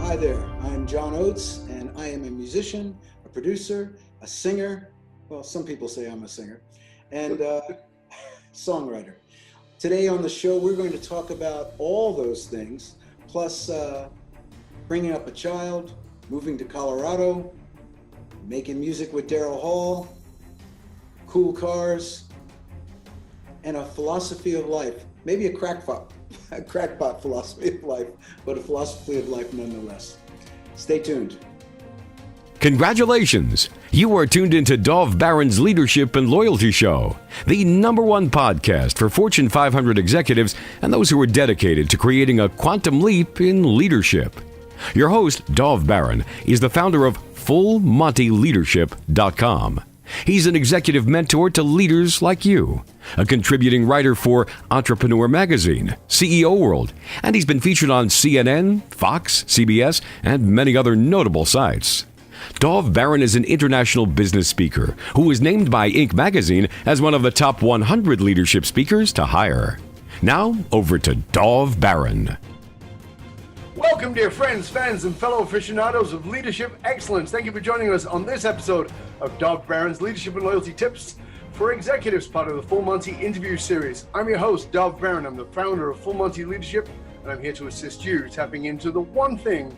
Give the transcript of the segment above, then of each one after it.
Hi there, I'm John Oates, and I am a musician, a producer, a singer. Well, some people say I'm a singer, and songwriter. Today on the show, we're going to talk about all those things, plus bringing up a child, moving to Colorado, making music with Darrell Hall, cool cars, and a philosophy of life. Maybe a crackpot philosophy of life, but a philosophy of life nonetheless. Stay tuned. Congratulations! You are tuned into Dov Baron's Leadership and Loyalty Show, the #1 podcast for Fortune 500 executives and those who are dedicated to creating a quantum leap in leadership. Your host, Dov Baron, is the founder of FullMontyLeadership.com. He's an executive mentor to leaders like you, a contributing writer for Entrepreneur Magazine, CEO World, and he's been featured on CNN, Fox, CBS, and many other notable sites. Dov Baron is an international business speaker who was named by Inc. magazine as one of the top 100 leadership speakers to hire. Now, over to Dov Baron. Welcome, dear friends, fans, and fellow aficionados of leadership excellence. Thank you for joining us on this episode of Dov Baron's Leadership and Loyalty Tips for Executives, part of the Full Monty interview series. I'm your host, Dov Baron. I'm the founder of Full Monty Leadership, and I'm here to assist you tapping into the one thing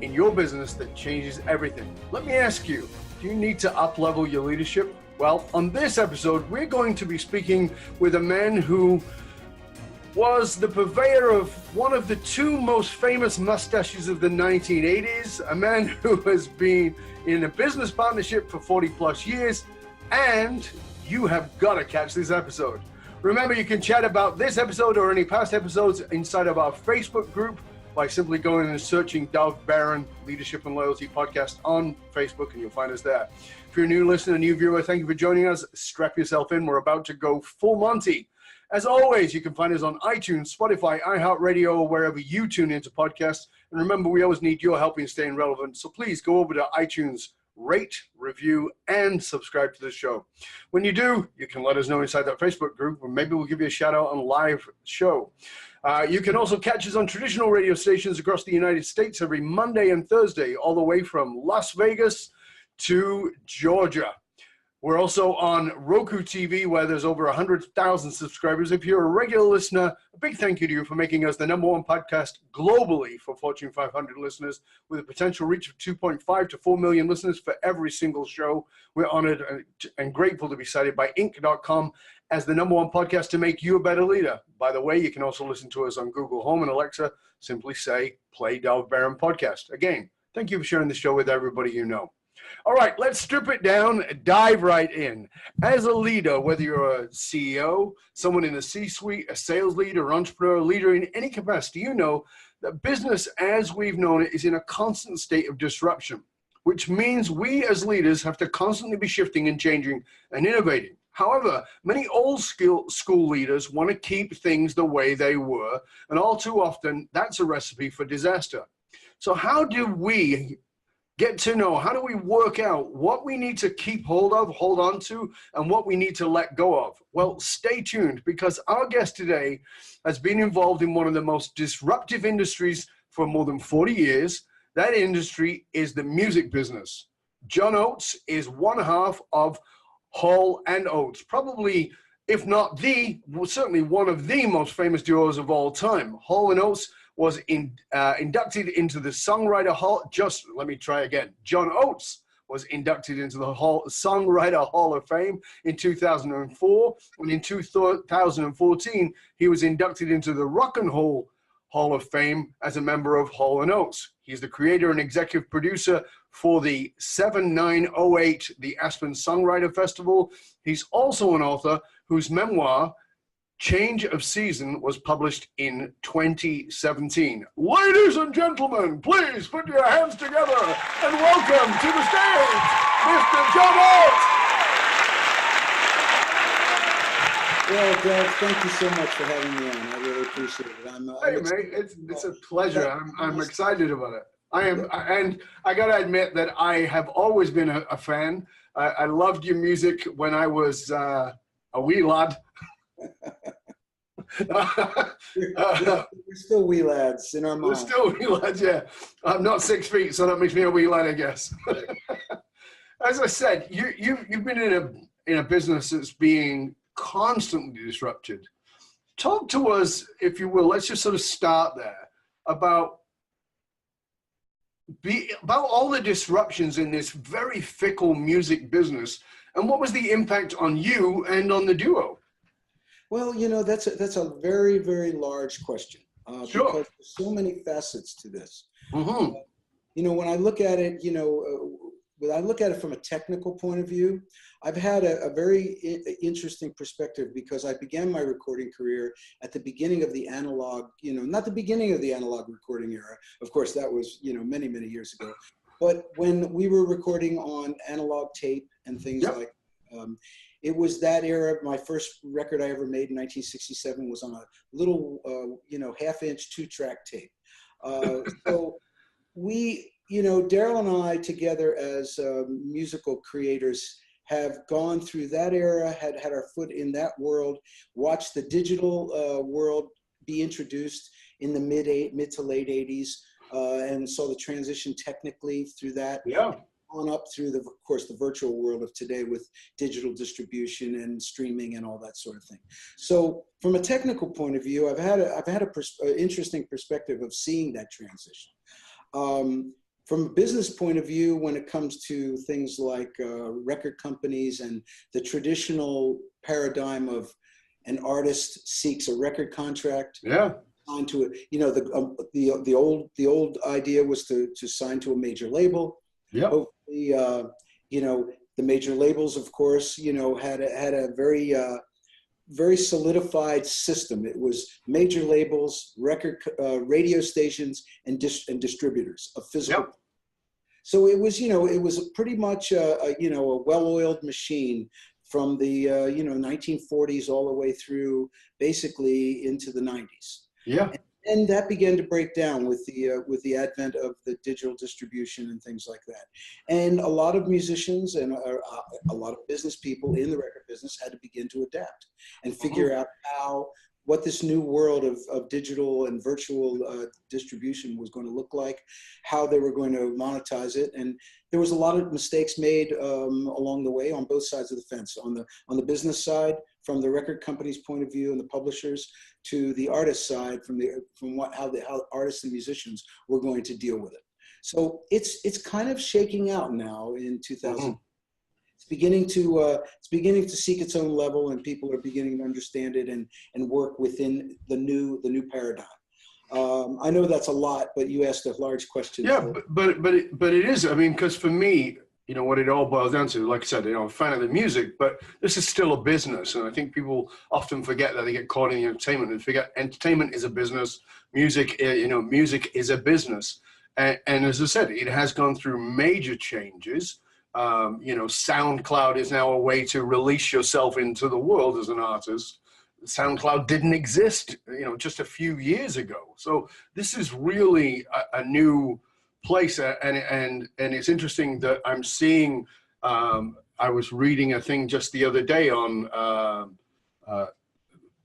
in your business that changes everything. Let me ask you, do you need to up-level your leadership? Well, on this episode, we're going to be speaking with a man who was the purveyor of one of the two most famous mustaches of the 1980s, a man who has been in a business partnership for 40 plus years, and you have got to catch this episode. Remember, you can chat about this episode or any past episodes inside of our Facebook group by simply going and searching Dov Baron Leadership and Loyalty Podcast on Facebook, and you'll find us there. If you're a new listener, a new viewer, thank you for joining us. Strap yourself in. We're about to go full Monty. As always, you can find us on iTunes, Spotify, iHeartRadio, or wherever you tune into podcasts. And remember, we always need your help in staying relevant. So please go over to iTunes, rate, review, and subscribe to the show. When you do, you can let us know inside that Facebook group, or maybe we'll give you a shout out on live show. You can also catch us on traditional radio stations across the United States every Monday and Thursday, all the way from Las Vegas to Georgia. We're also on Roku TV, where there's over 100,000 subscribers. If you're a regular listener, a big thank you to you for making us the #1 podcast globally for Fortune 500 listeners, with a potential reach of 2.5 to 4 million listeners for every single show. We're honored and grateful to be cited by Inc.com as the #1 podcast to make you a better leader. By the way, you can also listen to us on Google Home and Alexa. Simply say, play Dov Baron Podcast. Again, thank you for sharing the show with everybody you know. All right, let's strip it down, dive right in. As a leader, whether you're a CEO, someone in the C-suite, a sales leader, entrepreneur, leader in any capacity, you know that business as we've known it is in a constant state of disruption, which means we as leaders have to constantly be shifting and changing and innovating. However, many old school leaders want to keep things the way they were, and all too often, that's a recipe for disaster. So how do we get to know, how do we work out what we need to keep hold of, hold on to, and what we need to let go of? Well, stay tuned, because our guest today has been involved in one of the most disruptive industries for more than 40 years. That industry is the music business. John Oates is one half of Hall & Oates, probably, if not the, certainly one of the most famous duos of all time. Hall & Oates was inducted into the Songwriter Hall. John Oates was inducted into the Songwriter Hall of Fame in 2004. And in 2014, he was inducted into the Rock and Roll Hall of Fame as a member of Hall & Oates. He's the creator and executive producer for the 7908, the Aspen Songwriter Festival. He's also an author whose memoir, Change of Season, was published in 2017. Ladies and gentlemen, please put your hands together and welcome to the stage, Mr. John Oates. Well, Dad, thank you so much for having me on. I really appreciate it. Hey, mate, it's a pleasure. I'm excited about it. I am, and I got to admit that I have always been a fan. I loved your music when I was a wee lad. We're still wee lads in our We're mind. still wee lads, yeah. I'm not 6 feet, so that makes me a wee lad, I guess. As I said, you've been in a business that's being constantly disrupted. Talk to us, if you will. Let's just sort of start there about all the disruptions in this very fickle music business, and what was the impact on you and on the duo? Well, that's a very, very large question Sure. because there's so many facets to this. Mm-hmm. When I look at it, when I look at it from a technical point of view, I've had a very interesting perspective because I began my recording career at the beginning of the analog, not the beginning of the analog recording era. Of course, that was, many, many years ago. But when we were recording on analog tape and things Yep. like, it was that era. My first record I ever made in 1967 was on a little, half-inch 2-track tape. So we, Darrell and I together as musical creators have gone through that era, had our foot in that world, watched the digital world be introduced in the mid to late 80s, and saw the transition technically through that. Yeah. On up through of course, the virtual world of today with digital distribution and streaming and all that sort of thing. So from a technical point of view, I've had an interesting perspective of seeing that transition. From a business point of view, when it comes to things like record companies and the traditional paradigm of an artist seeks a record contract. Yeah. Sign to it. The old idea was to sign to a major label. Yeah. Hopefully, the major labels, of course, had a very very solidified system. It was major labels, record radio stations, and distributors of physical. Yep. So it was pretty much a well-oiled machine from the 1940s all the way through basically into the 90s. Yeah. And that began to break down with the advent of the digital distribution and things like that. And a lot of musicians and a lot of business people in the record business had to begin to adapt and figure out what this new world of digital and virtual distribution was going to look like, how they were going to monetize it. And there was a lot of mistakes made along the way on both sides of the fence, on the business side, from the record company's point of view and the publishers, to the artist side, how artists and musicians were going to deal with it. So it's kind of shaking out now in 2000. It's beginning to seek its own level, and people are beginning to understand it and work within the new paradigm. I know that's a lot, but you asked a large question. Yeah, but it is. I mean, because for me, what it all boils down to, like I said, I'm a fan of the music, but this is still a business. And I think people often forget that. They get caught in the entertainment and forget entertainment is a business. Music is a business. And as I said, it has gone through major changes. SoundCloud is now a way to release yourself into the world as an artist. SoundCloud didn't exist, just a few years ago. So this is really a new place, and it's interesting that I'm seeing. I was reading a thing just the other day on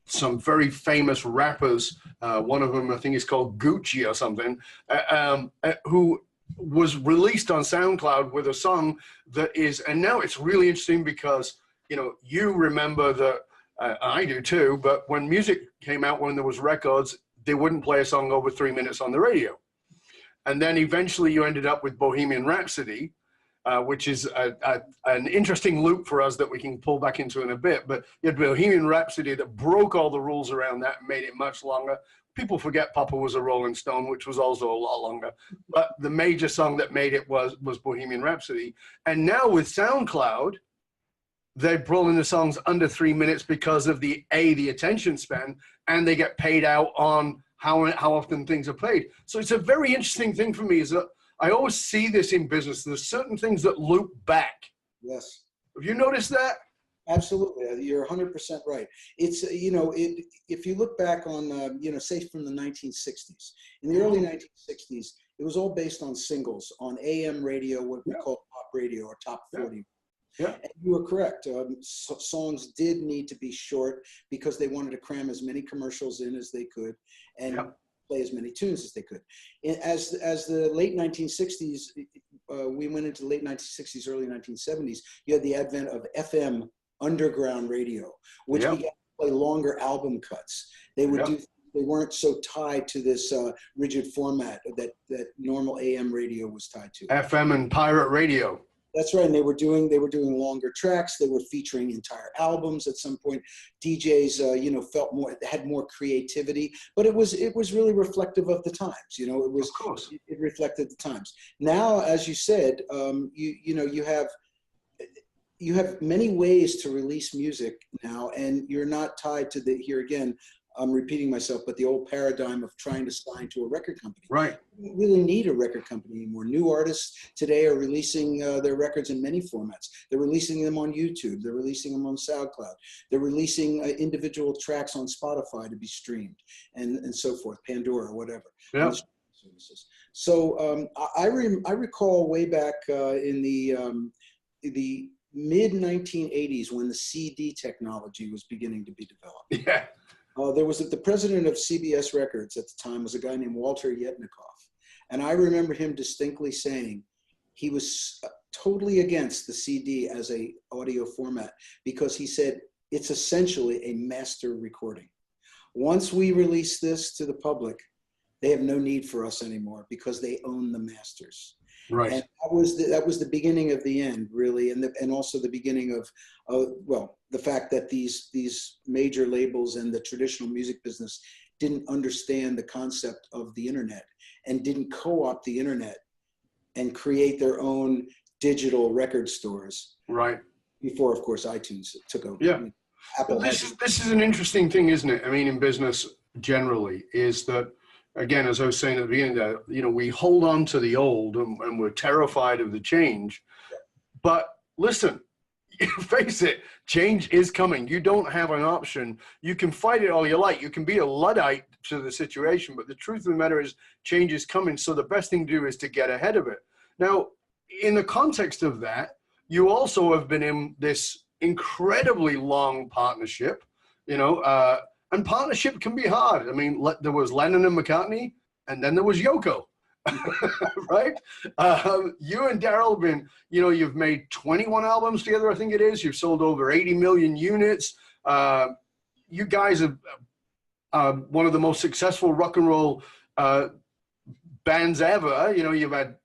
some very famous rappers. One of them, I think, is called Gucci or something, who was released on SoundCloud with a song that is, and now it's really interesting because you remember that. I do too, but when music came out, when there was records, they wouldn't play a song over 3 minutes on the radio. And then eventually you ended up with Bohemian Rhapsody, which is an interesting loop for us that we can pull back into in a bit. But you had Bohemian Rhapsody that broke all the rules around that and made it much longer. People forget Papa Was a Rolling Stone, which was also a lot longer. But the major song that made it was Bohemian Rhapsody. And now with SoundCloud, they're rolling the songs under 3 minutes because of the attention span, and they get paid out on how often things are played. So it's a very interesting thing for me, is that I always see this in business. There's certain things that loop back. Yes. Have you noticed that? Absolutely. You're 100% right. It's, if you look back on, say from the 1960s, in the early 1960s, it was all based on singles on AM radio, what we call pop radio or top 40. Yeah. And you were correct. Songs did need to be short because they wanted to cram as many commercials in as they could and play as many tunes as they could. As the late 1960s, we went into the late 1960s, early 1970s, you had the advent of FM underground radio, which began to play longer album cuts. They would do. They weren't so tied to this rigid format that normal AM radio was tied to. FM and pirate radio. That's right. And they were doing longer tracks. They were featuring entire albums at some point. DJs, felt had more creativity, but it was really reflective of the times. It was, of course, it reflected the times. Now, as you said, you have many ways to release music now, and you're not tied to here again, I'm repeating myself, but the old paradigm of trying to sign to a record company. Right. You don't really need a record company anymore. New artists today are releasing their records in many formats. They're releasing them on YouTube. They're releasing them on SoundCloud. They're releasing individual tracks on Spotify to be streamed and so forth, Pandora, whatever. Yeah. Services. So I recall way back in the mid 1980s when the CD technology was beginning to be developed. Yeah. There was the president of CBS Records at the time was a guy named Walter Yetnikoff. And I remember him distinctly saying he was totally against the CD as a audio format because he said it's essentially a master recording. Once we release this to the public, they have no need for us anymore because they own the masters. Right. And that was the beginning of the end, really, and also the beginning of the fact that these major labels and the traditional music business didn't understand the concept of the internet and didn't co-opt the internet and create their own digital record stores. Right. Before, of course, iTunes took over. Yeah. Apple. Well, this is an interesting thing, isn't it? I mean, in business generally, is that, again, as I was saying at the beginning, that we hold on to the old and we're terrified of the change. But listen, face it, change is coming. You don't have an option. You can fight it all you like. You can be a Luddite to the situation, but the truth of the matter is change is coming. So the best thing to do is to get ahead of it. Now, in the context of that, you also have been in this incredibly long partnership, and partnership can be hard. I mean, there was Lennon and McCartney, and then there was Yoko, right? You and Darrell have been, you've made 21 albums together, I think it is. You've sold over 80 million units. You guys are one of the most successful rock and roll bands ever. You've had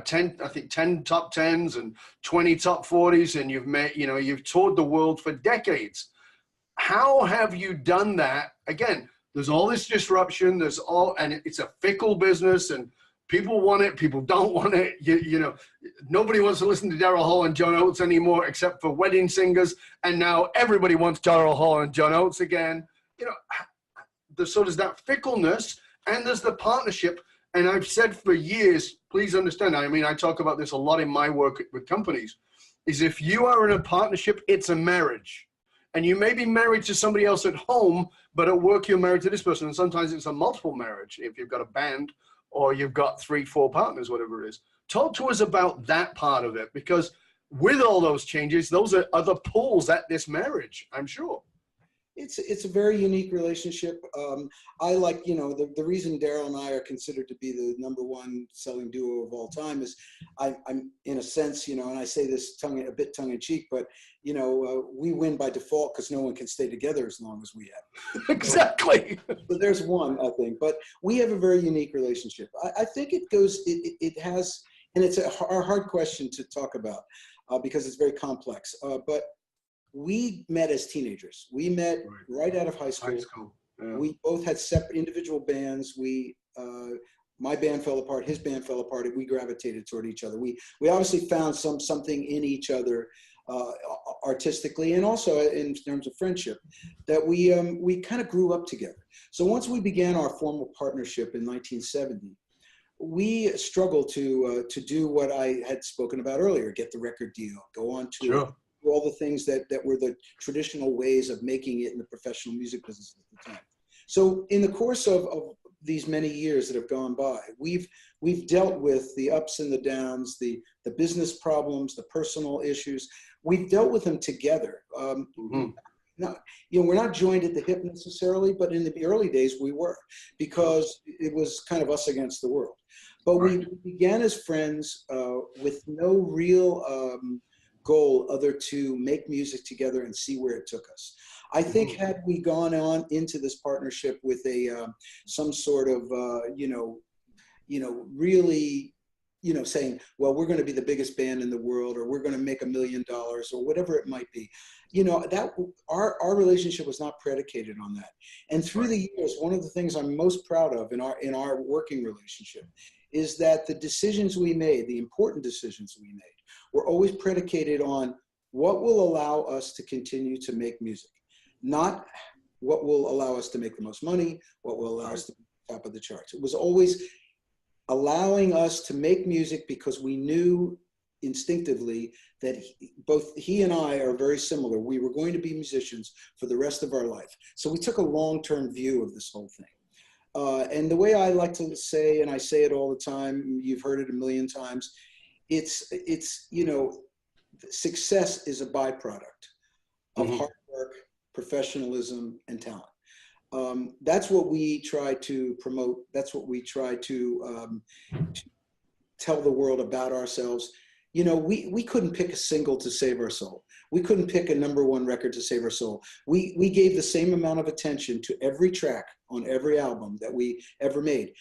10 top 10s and 20 top 40s, and you've toured the world for decades. How have you done that? Again, there's all this disruption, and it's a fickle business, and people want it, people don't want it. Nobody wants to listen to Darrell Hall and John Oates anymore, except for wedding singers. And now everybody wants Darrell Hall and John Oates again. So there's that fickleness, and there's the partnership. And I've said for years, please understand, I mean, I talk about this a lot in my work with companies, is if you are in a partnership, it's a marriage. And you may be married to somebody else at home, but at work you're married to this person. And sometimes it's a multiple marriage if you've got a band or you've got 3-4 partners, whatever it is. Talk to us about that part of it, because with all those changes, those are other pulls at this marriage, I'm sure. It's a very unique relationship. I like, the reason Darrell and I are considered to be the #1 selling duo of all time is I'm in a sense, and I say this a bit tongue in cheek, but, we win by default because no one can stay together as long as we have. Exactly. So there's one, I think, but we have a very unique relationship. I think it has, and it's a hard question to talk about because it's very complex, but we met as teenagers. We met right out of high school. Yeah. We both had separate individual bands. My band fell apart, his band fell apart, and we gravitated toward each other. We obviously found something in each other artistically and also in terms of friendship that we kind of grew up together. So once we began our formal partnership in 1970, we struggled to do what I had spoken about earlier, get the record deal, go on tour. Sure. All the things that were the traditional ways of making it in the professional music business at the time. So in the course of these many years that have gone by, we've dealt with the ups and the downs, the business problems, the personal issues. we've dealt with them together. Not, we're not joined at the hip necessarily, but in the early days we were, because it was kind of us against the world. But we began as friends with no real goal other to make music together and see where it took us. I think had we gone on into this partnership with a some sort of really saying, well, we're going to be the biggest band in the world, or we're going to make $1 million, or whatever it might be, that our relationship was not predicated on that. And through the years, one of the things I'm most proud of in our working relationship is that the decisions we made, the important decisions we made, were always predicated on what will allow us to continue to make music, not what will allow us to make the most money, what will allow us to be at the top of the charts. It was always allowing us to make music because we knew instinctively that both he and I are very similar. We were going to be musicians for the rest of our life. So we took a long-term view of this whole thing. And the way I like to say, and I say it all the time, you've heard it a million times, it's success is a byproduct of hard work, professionalism, and talent. That's what we try to promote. That's what we try to tell the world about ourselves. We couldn't pick a single to save our soul. We couldn't pick a #1 record to save our soul. We gave the same amount of attention to every track on every album that we ever made.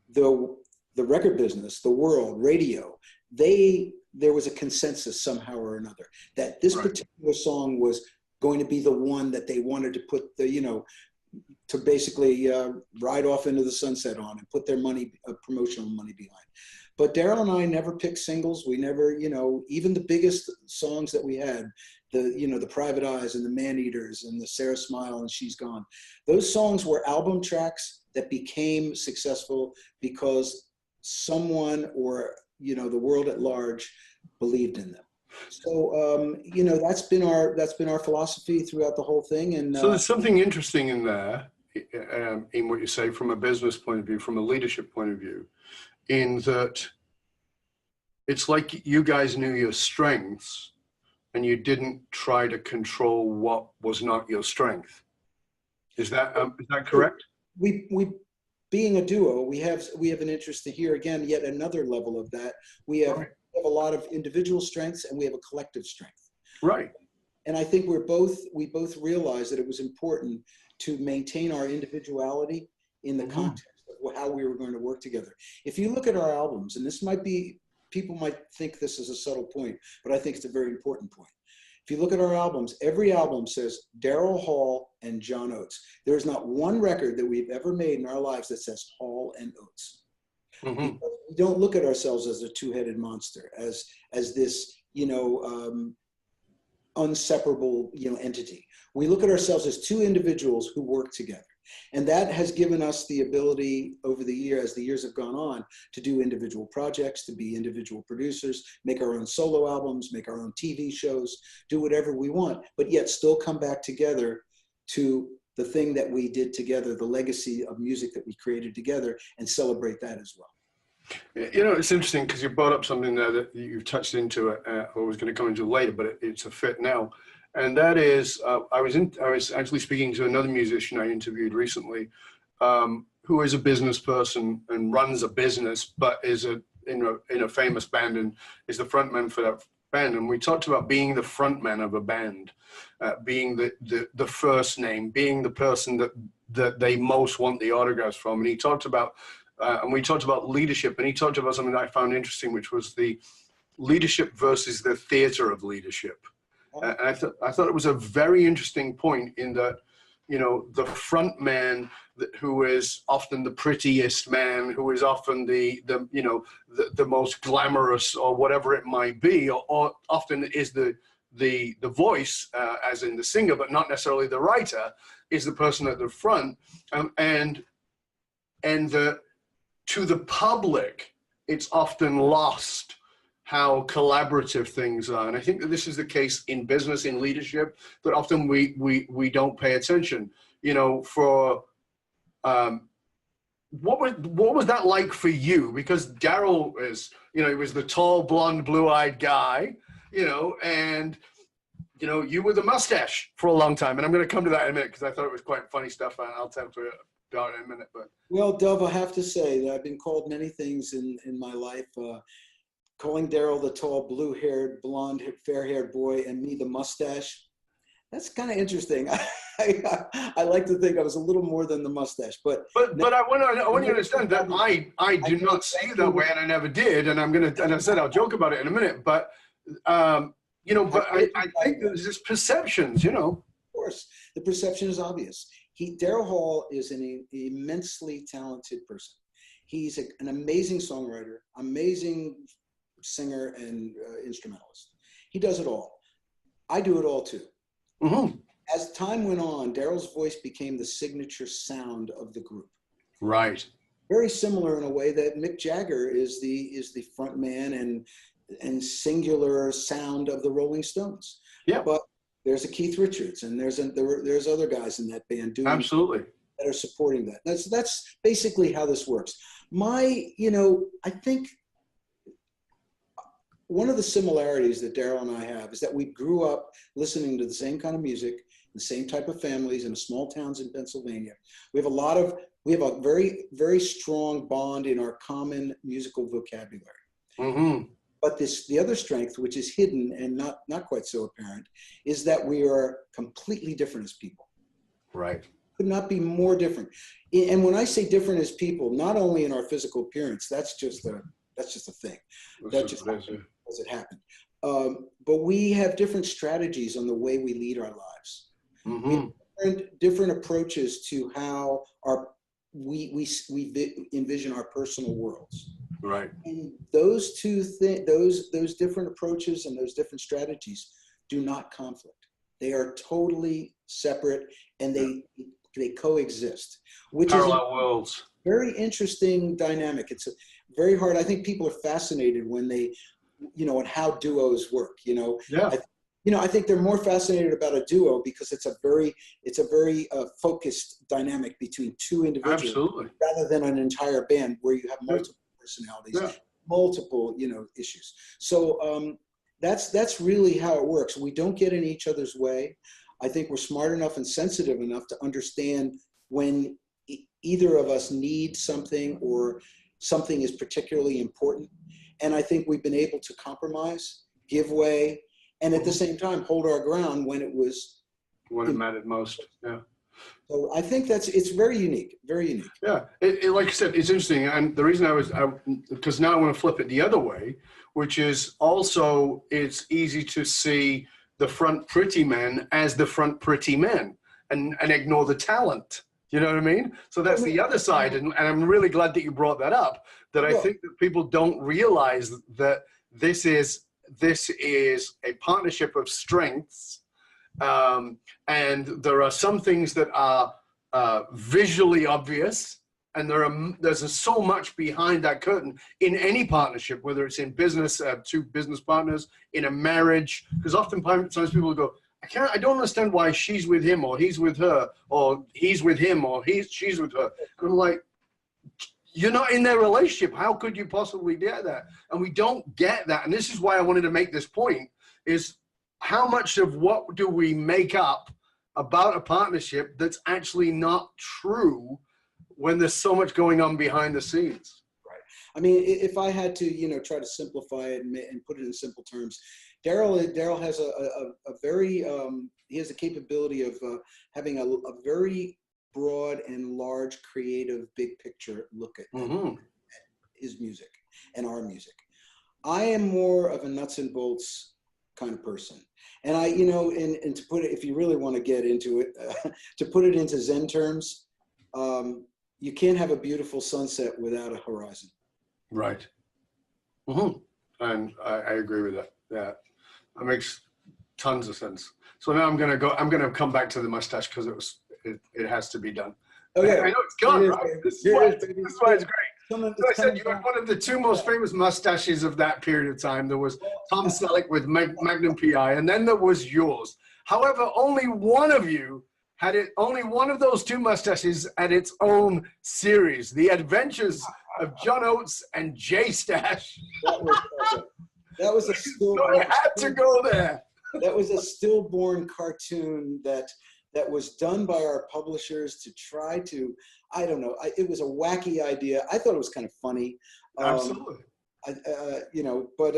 The record business, the world, radio, there was a consensus somehow or another that this particular song was going to be the one that they wanted to put to basically ride off into the sunset on and put their money, promotional money behind. But Darrell and I never picked singles. We never, even the biggest songs that we had, the Private Eyes and the Man Eaters and the Sarah Smile and She's Gone. Those songs were album tracks that became successful because someone or, the world at large believed in them. So, that's been our philosophy throughout the whole thing. And so there's something interesting in there, in what you say from a business point of view, from a leadership point of view, in that it's like you guys knew your strengths and you didn't try to control what was not your strength. Is that correct? We being a duo, we have an interest to hear again, yet another level of that. We have a lot of individual strengths and we have a collective strength. Right. And I think we both realized that it was important to maintain our individuality in the context of how we were going to work together. If you look at our albums, and people might think this is a subtle point, but I think it's a very important point. If you look at our albums, every album says Darrell Hall and John Oates. There's not one record that we've ever made in our lives that says Hall and Oates. We don't look at ourselves as a two-headed monster, as this, unseparable, entity. We look at ourselves as two individuals who work together. And that has given us the ability over the year, as the years have gone on, to do individual projects, to be individual producers, make our own solo albums, make our own TV shows, do whatever we want, but yet still come back together to the thing that we did together, the legacy of music that we created together, and celebrate that as well. It's interesting because you brought up something there that you've touched into it, or was going to come into later, but it's a fit now. And that is, I was actually speaking to another musician I interviewed recently, who is a business person and runs a business, but is in a famous band and is the frontman for that band. And we talked about being the frontman of a band, being the first name, being the person that they most want the autographs from. And he talked about, and we talked about leadership, and he talked about something that I found interesting, which was the leadership versus the theater of leadership. And I thought it was a very interesting point in that, the front man who is often the prettiest man, who is often the most glamorous or whatever it might be, or often is the voice, as in the singer, but not necessarily the writer, is the person at the front. And to the public, it's often lost how collaborative things are. And I think that this is the case in business, in leadership, that often we don't pay attention. What was that like for you? Because Darrell is, he was the tall, blonde, blue-eyed guy, and you know, you were the mustache for a long time, and I'm going to come to that in a minute because I thought it was quite funny stuff, and I'll tell you about it in a minute. But well, Dove, I have to say that I've been called many things in my life. Calling Darrell the tall, blue-haired, blonde, fair-haired boy, and me the mustache. That's kind of interesting. I like to think I was a little more than the mustache, but I want you to understand that I do not see it that way, and I never did. And I said I'll joke about it in a minute, but you know, but I think there's just perceptions, you know. Of course, the perception is obvious. Darrell Hall is an immensely talented person. He's an amazing songwriter, amazing singer, and instrumentalist. He does it all. I do it all too. Mm-hmm. As time went on, Darrell's voice became the signature sound of the group. Right. Very similar in a way that Mick Jagger is the front man and singular sound of the Rolling Stones. Yeah. But there's a Keith Richards, and there's other guys in that band doing absolutely that are supporting that. That's basically how this works. I think one of the similarities that Darrell and I have is that we grew up listening to the same kind of music, the same type of families in small towns in Pennsylvania. We have a very, very strong bond in our common musical vocabulary. Mm-hmm. But the other strength, which is hidden and not quite so apparent, is that we are completely different as people. Right. Could not be more different. And when I say different as people, not only in our physical appearance, that's just a thing. That just happened as it happened. But we have different strategies on the way we lead our lives. Mm-hmm. We have different approaches to how we envision our personal worlds. Right. And those those different approaches and those different strategies do not conflict. They are totally separate, and they coexist, which parallel worlds. Very interesting dynamic. It's very hard. I think people are fascinated when they, at how duos work. Yeah. I think they're more fascinated about a duo because it's a very focused dynamic between two individuals. Absolutely. Rather than an entire band where you have multiple personalities, multiple issues. So that's really how it works. We don't get in each other's way. I think we're smart enough and sensitive enough to understand when either of us needs something or something is particularly important. And I think we've been able to compromise, give way, and at the same time hold our ground when it mattered most. Yeah. So I think it's very unique, very unique. Yeah, like I said, it's interesting, and the reason because now I want to flip it the other way, which is also it's easy to see the front pretty men as the front pretty men, and ignore the talent. You know what I mean? So that's the other side, and I'm really glad that you brought that up. That I think that people don't realize that this is a partnership of strengths. And there are some things that are visually obvious, and there's so much behind that curtain in any partnership, whether it's in business, two business partners, in a marriage, because oftentimes people go, I don't understand why she's with him or he's with her, or he's with him or she's with her. And I'm like, you're not in their relationship. How could you possibly get that? And we don't get that. And this is why I wanted to make this point is, how much of what do we make up about a partnership that's actually not true when there's so much going on behind the scenes? Right. I mean, if I had to, try to simplify it and put it in simple terms, Darrell has he has a capability of having a very broad and large, creative, big picture look at his music and our music. I am more of a nuts and bolts kind of person. And I, and to put it, if you really want to get into it, to put it into Zen terms, you can't have a beautiful sunset without a horizon. Right. Mm-hmm. And I agree with that. Yeah, that makes tons of sense. So now I'm going to come back to the mustache because it has to be done. Okay. I know it's gone, right? This is why it's great. So I said you had one of the two most famous mustaches of that period of time. There was Tom Selleck with Magnum PI, and then there was yours. However, only one of you had it. Only one of those two mustaches had its own series, The Adventures of John Oates and Jay Stash. That was a story. So I had to go there. That was a stillborn cartoon that was done by our publishers to try to, I don't know, it was a wacky idea. I thought it was kind of funny. Absolutely. But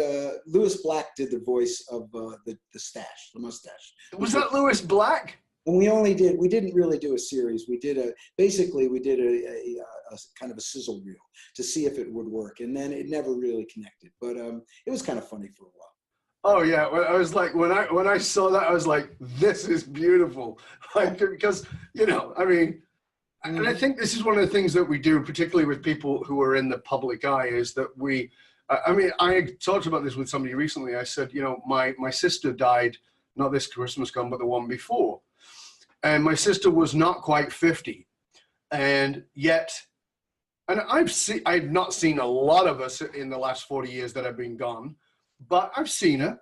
Lewis Black did the voice of the stash, the mustache. Was that Lewis Black? And we didn't really do a series. We did a kind of a sizzle reel to see if it would work. And then it never really connected, but it was kind of funny for a while. Oh yeah, I was like, when I saw that, I was like, this is beautiful. Like, because, I mean, and I think this is one of the things that we do, particularly with people who are in the public eye, is that I talked about this with somebody recently. I said, my sister died, not this Christmas gone, but the one before. And my sister was not quite 50. And yet, and I've not seen a lot of us in the last 40 years that have been gone, but I've seen her.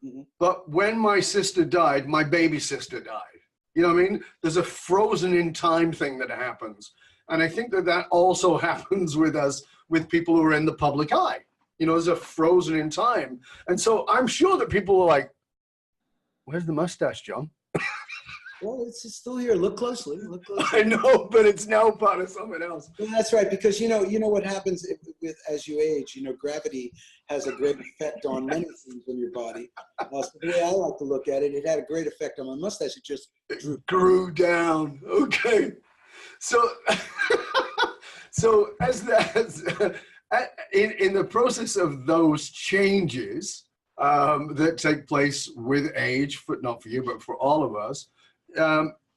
Mm-hmm. But when my sister died, my baby sister died. You know what I mean? There's a frozen in time thing that happens. And I think that also happens with us, with people who are in the public eye. There's a frozen in time. And so I'm sure that people are like, where's the mustache, John? Well, it's still here. Look closely. I know, but it's now part of something else. Well, that's right, because you know what happens as you age. Gravity has a great effect on many things in your body. So the way I like to look at it, it had a great effect on my mustache. It just grew down. Okay, so in the process of those changes that take place with age, not for you, but for all of us.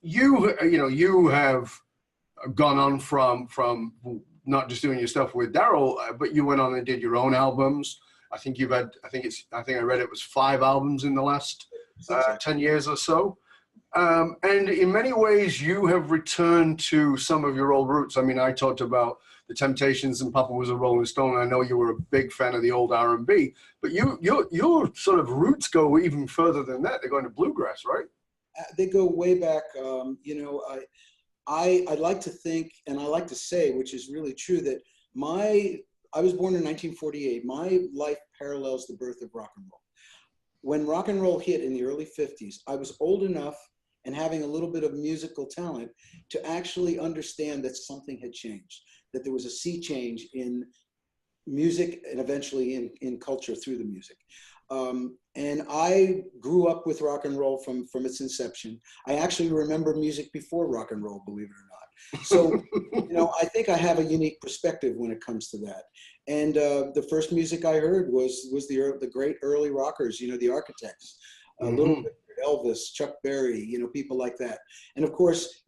You have gone on from not just doing your stuff with Darrell, but you went on and did your own albums. I think I read it was 5 albums in the last 10 years or so. And in many ways, you have returned to some of your old roots. I mean, I talked about the Temptations and Papa Was a Rolling Stone. I know you were a big fan of the old R&B, but your sort of roots go even further than that. They're going to bluegrass, right? They go way back. I like to think, and I like to say, which is really true, that I was born in 1948. My life parallels the birth of rock and roll. When rock and roll hit in the early 50s, I was old enough and having a little bit of musical talent to actually understand that something had changed, that there was a sea change in music and eventually in culture through the music. And I grew up with rock and roll from its inception. I actually remember music before rock and roll, believe it or not. So, I think I have a unique perspective when it comes to that. And the first music I heard was the great early rockers, the Architects, Little Richard, Elvis, Chuck Berry, people like that. And of course,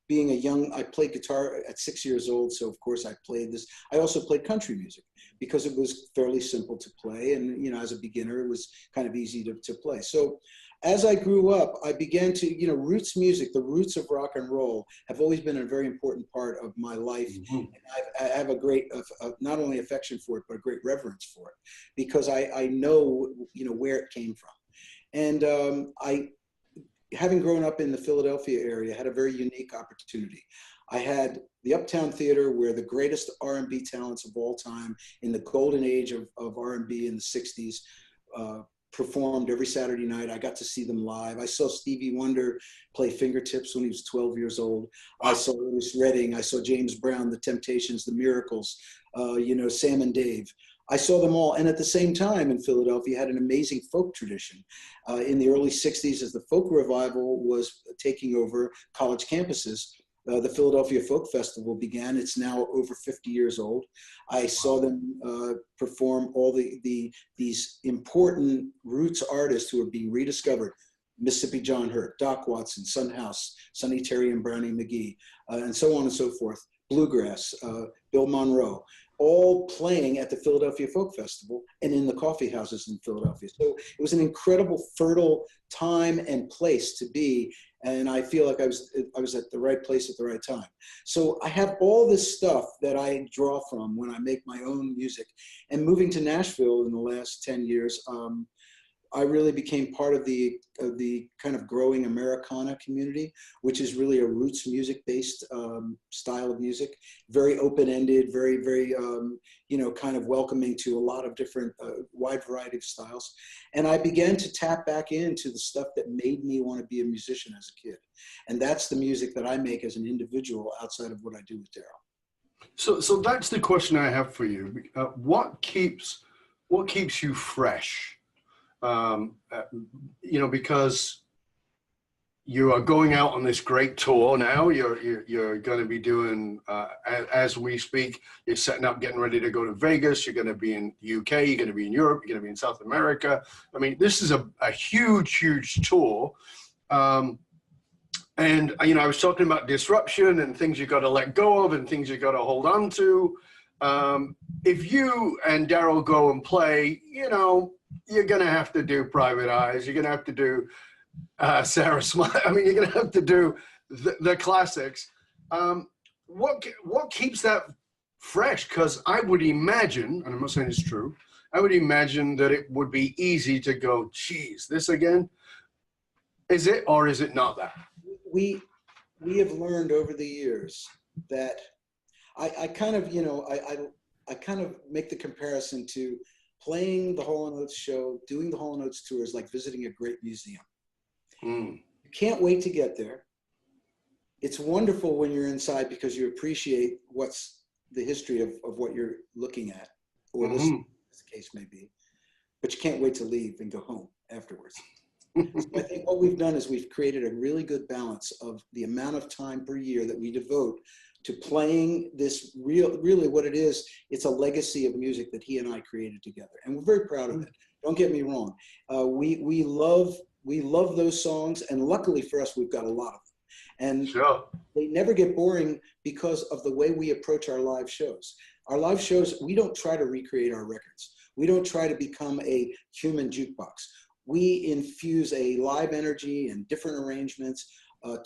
being I played guitar at 6 years old, so of course I played this. I also played country music because it was fairly simple to play, and as a beginner, it was kind of easy to play. So as I grew up, I began to, roots music, the roots of rock and roll have always been a very important part of my life. Mm-hmm. And I have a great, not only affection for it, but a great reverence for it, because I know, where it came from. And having grown up in the Philadelphia area, had a very unique opportunity. I had the Uptown Theater, where the greatest R&B talents of all time in the golden age of R&B in the 60s performed every Saturday night. I got to see them live. I saw Stevie Wonder play Fingertips when he was 12 years old. I saw Otis Redding. I saw James Brown, the Temptations, the Miracles, Sam and Dave. I saw them all. And at the same time in Philadelphia, had an amazing folk tradition. In the early 60s, as the folk revival was taking over college campuses, the Philadelphia Folk Festival began. It's now over 50 years old. I saw them perform all these important roots artists who are being rediscovered. Mississippi John Hurt, Doc Watson, Son House, Sonny Terry and Brownie McGee, and so on and so forth. Bluegrass, Bill Monroe, all playing at the Philadelphia Folk Festival and in the coffee houses in Philadelphia. So it was an incredible, fertile time and place to be. And I feel like I was at the right place at the right time. So I have all this stuff that I draw from when I make my own music. And moving to Nashville in the last 10 years, I really became part of the kind of growing Americana community, which is really a roots music-based style of music, very open-ended, very you know, kind of welcoming to a lot of different wide variety of styles. And I began to tap back into the stuff that made me want to be a musician as a kid, and that's the music that I make as an individual outside of what I do with Darrell. So that's the question I have for you. What keeps you fresh? You know, because you are going out on this great tour now. You're going to be doing, as we speak, you're setting up, getting ready to go to Vegas. You're going to be in the UK. You're going to be in Europe. You're going to be in South America. I mean, this is a huge tour. And, you know, I was talking about disruption and things you got to let go of and things you got to hold on to. If you and Darrell go and play, you know, you're going to have to do Private Eyes. You're going to have to do Sarah Smile. I mean, you're going to have to do the classics. What keeps that fresh? Because I would imagine, and I'm not saying it's true, I would imagine that it would be easy to go, geez, this again? Is it, or is it not that? We have learned over the years that I kind of, you know, I kind of make the comparison to playing the Hall & Oates show, doing the Hall & Oates tours, like visiting a great museum. You can't wait to get there. It's wonderful when you're inside because you appreciate what's the history of what you're looking at, or this case may be, but you can't wait to leave and go home afterwards. So I think what we've done is we've created a really good balance of the amount of time per year that we devote to playing this really what it is. It's a legacy of music that he and I created together, and we're very proud of it. Don't get me wrong. We love those songs, and luckily for us, we've got a lot of them. And sure, they never get boring because of the way we approach our live shows. Our live shows, we don't try to recreate our records. We don't try to become a human jukebox. We infuse a live energy and different arrangements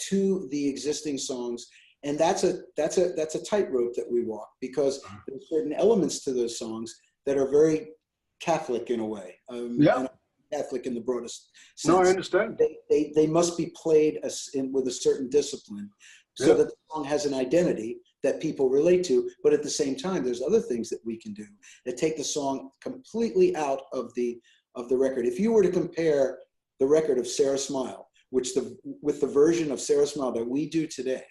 to the existing songs. And that's a tightrope that we walk, because there's certain elements to those songs that are very Catholic in a way. And Catholic in the broadest sense. No, I understand. They must be played with a certain discipline, so that the song has an identity that people relate to. But at the same time, there's other things that we can do that take the song completely out of the record. If you were to compare the record of Sarah Smile, with the version of Sarah Smile that we do today,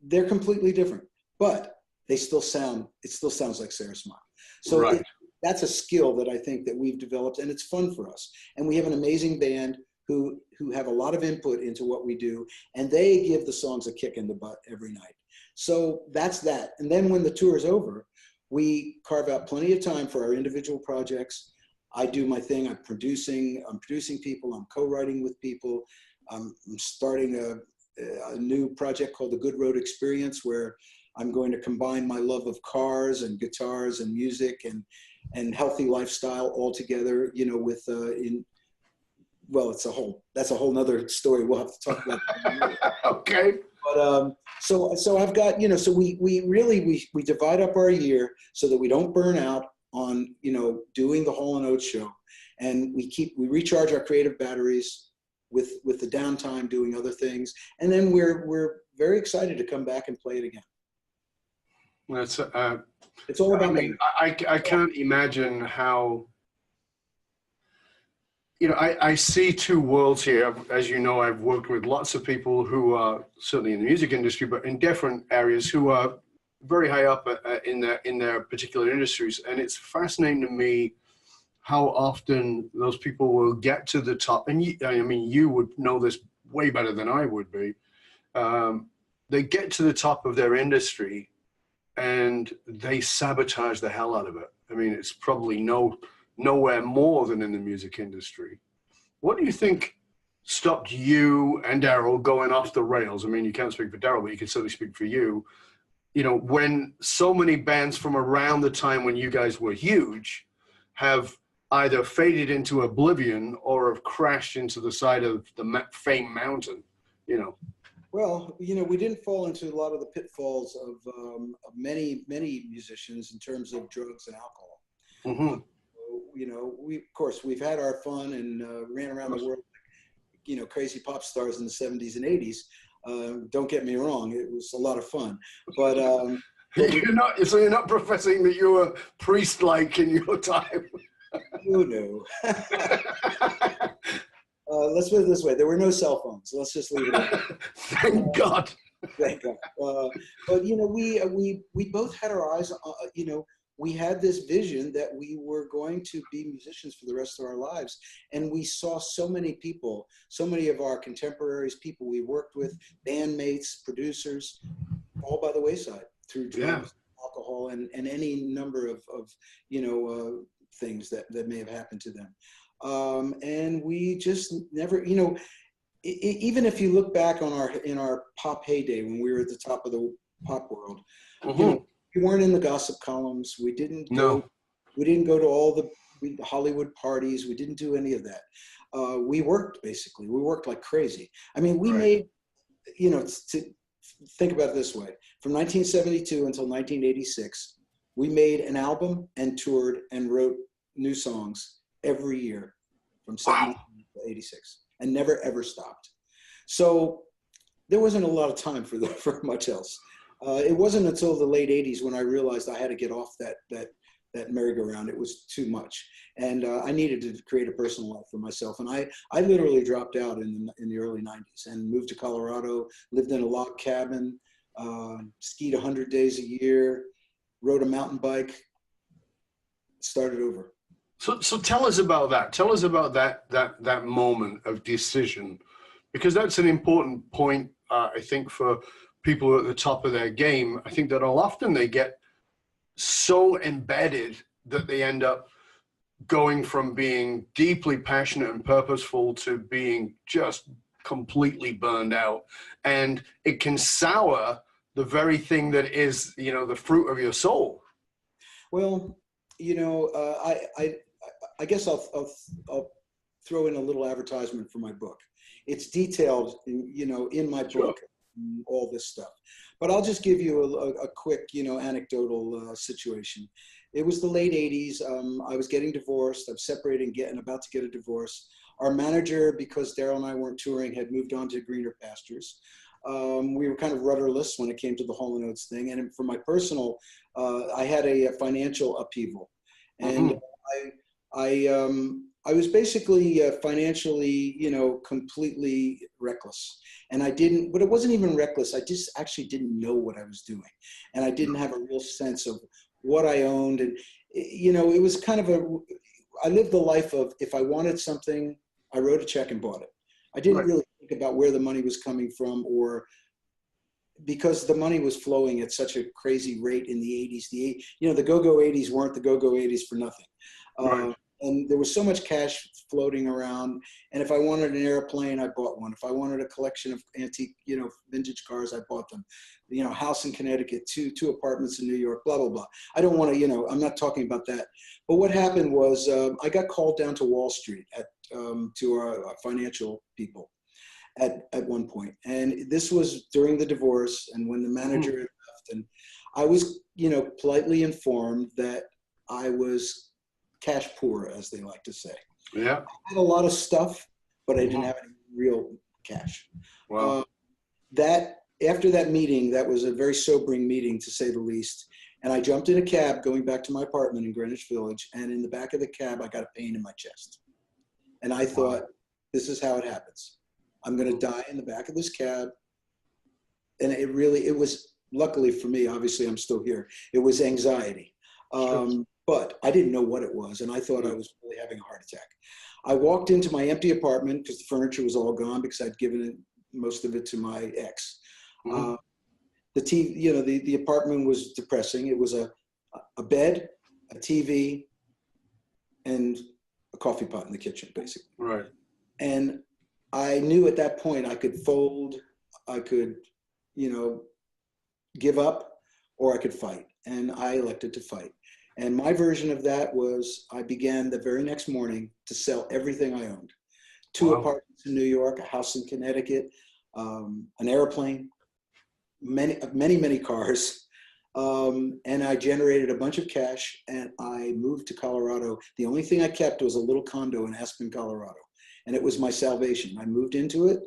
they're completely different, but it still sounds like Sarah Smile. So that's a skill that I think that we've developed, and it's fun for us. And we have an amazing band who have a lot of input into what we do, and they give the songs a kick in the butt every night. So that's that. And then when the tour is over, we carve out plenty of time for our individual projects. I do my thing. I'm producing people. I'm co-writing with people. I'm starting a new project called The Good Road Experience, where I'm going to combine my love of cars and guitars and music and healthy lifestyle all together, you know, with that's a whole nother story. We'll have to talk about that. Okay. But so I've got, you know, so we really divide up our year so that we don't burn out on, you know, doing the Hall & Oates show, and we recharge our creative batteries with the downtime doing other things, and then we're very excited to come back and play it again. That's it's all about. I mean, I can't imagine how. You know, I see two worlds here. As you know, I've worked with lots of people who are certainly in the music industry, but in different areas, who are very high up in their particular industries. And it's fascinating to me how often those people will get to the top. And you would know this way better than I would be. They get to the top of their industry and they sabotage the hell out of it. I mean, it's probably nowhere more than in the music industry. What do you think stopped you and Darrell going off the rails? I mean, you can't speak for Darrell, but you can certainly speak for you. You know, when so many bands from around the time when you guys were huge have either faded into oblivion or have crashed into the side of the famed mountain, you know? Well, you know, we didn't fall into a lot of the pitfalls of many musicians in terms of drugs and alcohol. of course, we've had our fun and ran around the world, crazy pop stars in the 70s and 80s. Don't get me wrong, it was a lot of fun. But you're not professing that you were priest-like in your time. Oh, no. Let's put it this way: there were no cell phones. Let's just leave it at that. Thank God. Thank God. But we both had our eyes. We had this vision that we were going to be musicians for the rest of our lives, and we saw so many people, so many of our contemporaries, people we worked with, bandmates, producers, all by the wayside through drugs, alcohol, and any number of things that may have happened to them. And we just never, even if you look back on in our pop heyday when we were at the top of the pop world, we weren't in the gossip columns. We didn't go to all the Hollywood parties. We didn't do any of that. We worked like crazy. I mean, we made, to think about it this way, from 1972 until 1986, we made an album and toured and wrote new songs every year from 72 to 86 and never ever stopped. So there wasn't a lot of time for much else. It wasn't until the late 80s when I realized I had to get off that merry-go-round. It was too much. And I needed to create a personal life for myself. And I literally dropped out in the early 90s and moved to Colorado, lived in a log cabin, skied 100 days a year, rode a mountain bike, started over. So tell us about that. Tell us about that moment of decision, because that's an important point, I think, for people at the top of their game. I think that often they get so embedded that they end up going from being deeply passionate and purposeful to being just completely burned out. And it can sour the very thing that is, the fruit of your soul. Well, I guess I'll throw in a little advertisement for my book. It's detailed, in my book, all this stuff. But I'll just give you a quick, anecdotal situation. It was the late 80s. I was getting divorced. I'm separating, about to get a divorce. Our manager, because Darrell and I weren't touring, had moved on to greener pastures. We were kind of rudderless when it came to the Hall & Oates thing. And for my personal, I had a financial upheaval. And I was basically financially, completely reckless. And but it wasn't even reckless. I just actually didn't know what I was doing. And I didn't have a real sense of what I owned. And, it was kind of I lived the life of, if I wanted something, I wrote a check and bought it. I didn't really think about where the money was coming from, or because the money was flowing at such a crazy rate in the 80s. The go-go 80s weren't the go-go 80s for nothing. And there was so much cash floating around. And if I wanted an airplane, I bought one. If I wanted a collection of antique, vintage cars, I bought them. House in Connecticut, two apartments in New York, blah, blah, blah. I don't want to, I'm not talking about that. But what happened was I got called down to Wall Street to our financial people at one point. And this was during the divorce and when the manager had left. And I was, politely informed that I was cash poor, as they like to say. Yeah. I had a lot of stuff, but I didn't have any real cash. Wow. After that meeting, that was a very sobering meeting, to say the least. And I jumped in a cab going back to my apartment in Greenwich Village. And in the back of the cab, I got a pain in my chest. And I thought, this is how it happens. I'm going to die in the back of this cab. And it was, luckily for me, obviously I'm still here, it was anxiety. But I didn't know what it was, and I thought I was really having a heart attack. I walked into my empty apartment because the furniture was all gone because I'd given most of it to my ex. The TV, the apartment was depressing. It was a bed, a TV, and a coffee pot in the kitchen, basically. Right. And I knew at that point I could fold, I could, give up, or I could fight. And I elected to fight. And my version of that was I began the very next morning to sell everything I owned. 2 apartments in New York, a house in Connecticut, an airplane, many cars, And I generated a bunch of cash and I moved to Colorado. The only thing I kept was a little condo in Aspen, Colorado. And it was my salvation. I moved into it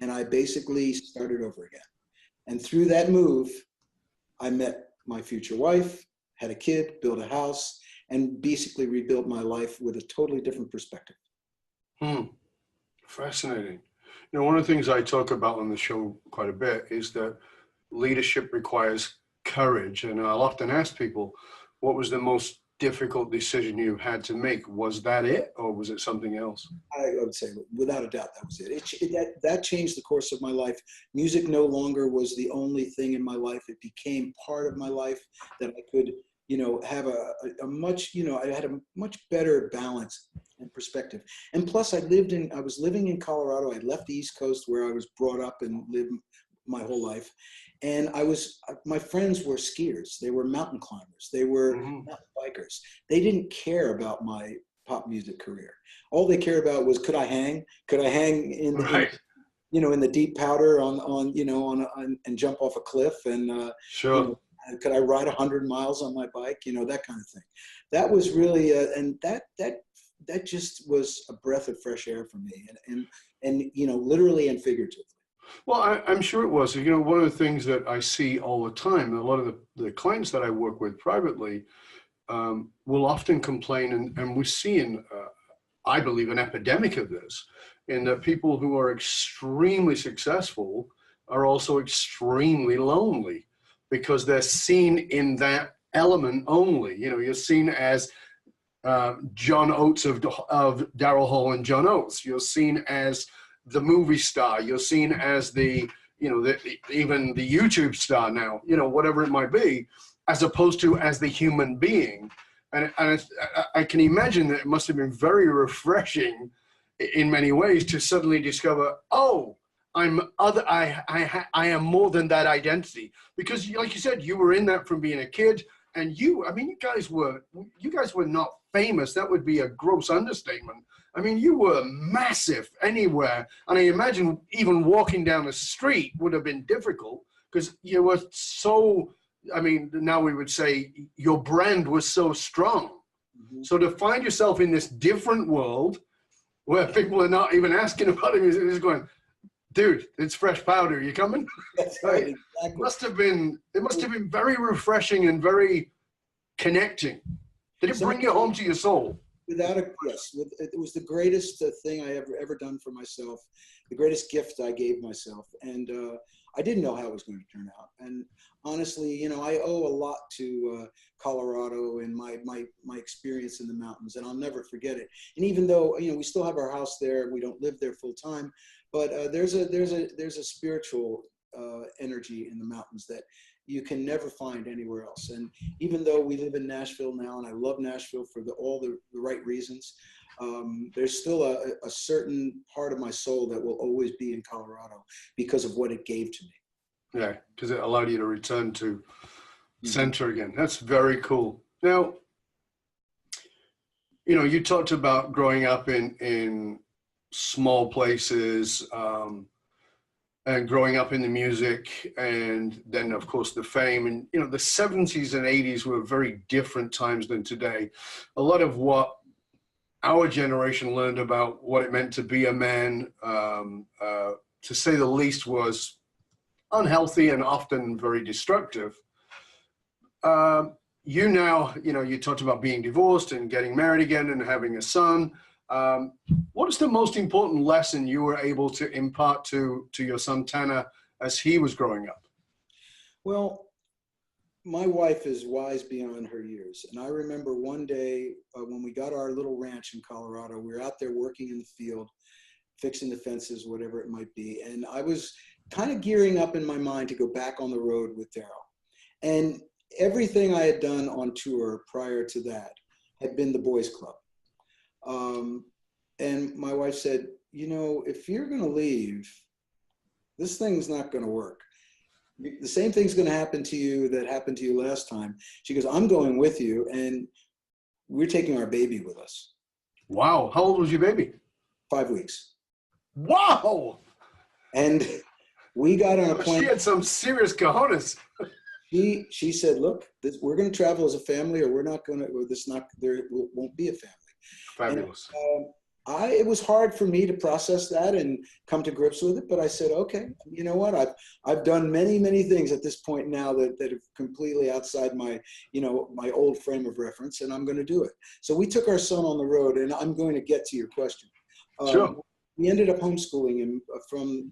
and I basically started over again. And through that move, I met my future wife, had a kid, built a house, and basically rebuilt my life with a totally different perspective. Fascinating. You know, one of the things I talk about on the show quite a bit is that leadership requires courage. And I'll often ask people, what was the most difficult decision you had to make? Was that it, or was it something else? I would say, without a doubt, that was it. That changed the course of my life. Music no longer was the only thing in my life. It became part of my life that I could, have a much, I had a much better balance and perspective. And plus, I was living in Colorado. I left the East Coast where I was brought up and lived my whole life. And my friends were skiers. They were mountain climbers. They were mountain bikers. They didn't care about my pop music career. All they cared about was, could I hang? Could I hang in the deep powder and jump off a cliff? And sure. Could I ride 100 miles on my bike? That kind of thing. That was really, and that just was a breath of fresh air for me, and literally and figuratively. Well, I'm sure it was. One of the things that I see all the time, and a lot of the clients that I work with privately will often complain, and we're seeing, I believe, an epidemic of this, in that people who are extremely successful are also extremely lonely because they're seen in that element only. You're seen as John Oates of Darrell Hall and John Oates. You're seen as the movie star. You're seen as the even the YouTube star now, whatever it might be, as opposed to as the human being. And I can imagine that it must have been very refreshing in many ways to suddenly discover, oh, I am more than that identity. Because like you said, you were in that from being a kid, and you guys were not famous. That would be a gross understatement. You were massive anywhere. And I imagine even walking down the street would have been difficult because you were so, now we would say your brand was so strong. Mm-hmm. So to find yourself in this different world where people are not even asking about it, they're just going, dude, it's fresh powder. You coming? That's right. Exactly. It must have been very refreshing and very connecting. Did it bring you home to your soul? Yes. It was the greatest thing I ever done for myself, the greatest gift I gave myself. And I didn't know how it was going to turn out. And honestly, I owe a lot to Colorado and my experience in the mountains, and I'll never forget it. And even though, we still have our house there, we don't live there full time, but there's a spiritual energy in the mountains that you can never find anywhere else. And even though we live in Nashville now, and I love Nashville for all the right reasons, there's still a certain part of my soul that will always be in Colorado because of what it gave to me. Yeah, because it allowed you to return to center again. That's very cool. Now, you talked about growing up in small places, and growing up in the music, and then of course the fame. And the 70s and 80s were very different times than today. A lot of what our generation learned about what it meant to be a man, to say the least, was unhealthy and often very destructive. You talked about being divorced and getting married again and having a son. What is the most important lesson you were able to impart to your son Tanner as he was growing up? Well, my wife is wise beyond her years. And I remember one day when we got our little ranch in Colorado, we were out there working in the field, fixing the fences, whatever it might be. And I was kind of gearing up in my mind to go back on the road with Darrell. And everything I had done on tour prior to that had been the boys club. And my wife said, if you're going to leave, this thing's not going to work. The same thing's going to happen to you that happened to you last time. She goes, I'm going with you, and we're taking our baby with us. Wow. How old was your baby? 5 weeks. Wow. And we got on a plane. She had some serious cojones. She said, look, we're going to travel as a family, or we're not going to, or this not, there won't be a family. Fabulous. And, it was hard for me to process that and come to grips with it, but I said, okay, you know what? I've done many things at this point now that are completely outside my, my old frame of reference, and I'm going to do it. So we took our son on the road, and I'm going to get to your question. Sure. We ended up homeschooling him from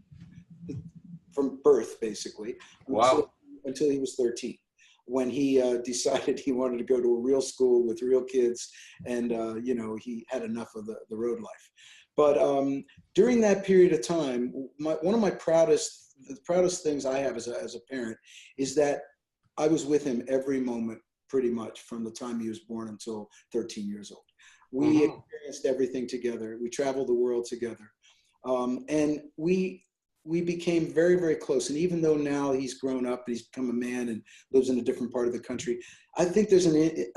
birth, basically, Wow. until he was 13. When he decided he wanted to go to a real school with real kids, and he had enough of the road life. But during that period of time, one of the proudest things I have as a parent is that I was with him every moment, pretty much from the time he was born until 13 years old. We experienced everything together. We traveled the world together, and we became very close. And even though now he's grown up and he's become a man and lives in a different part of the country, I think there's an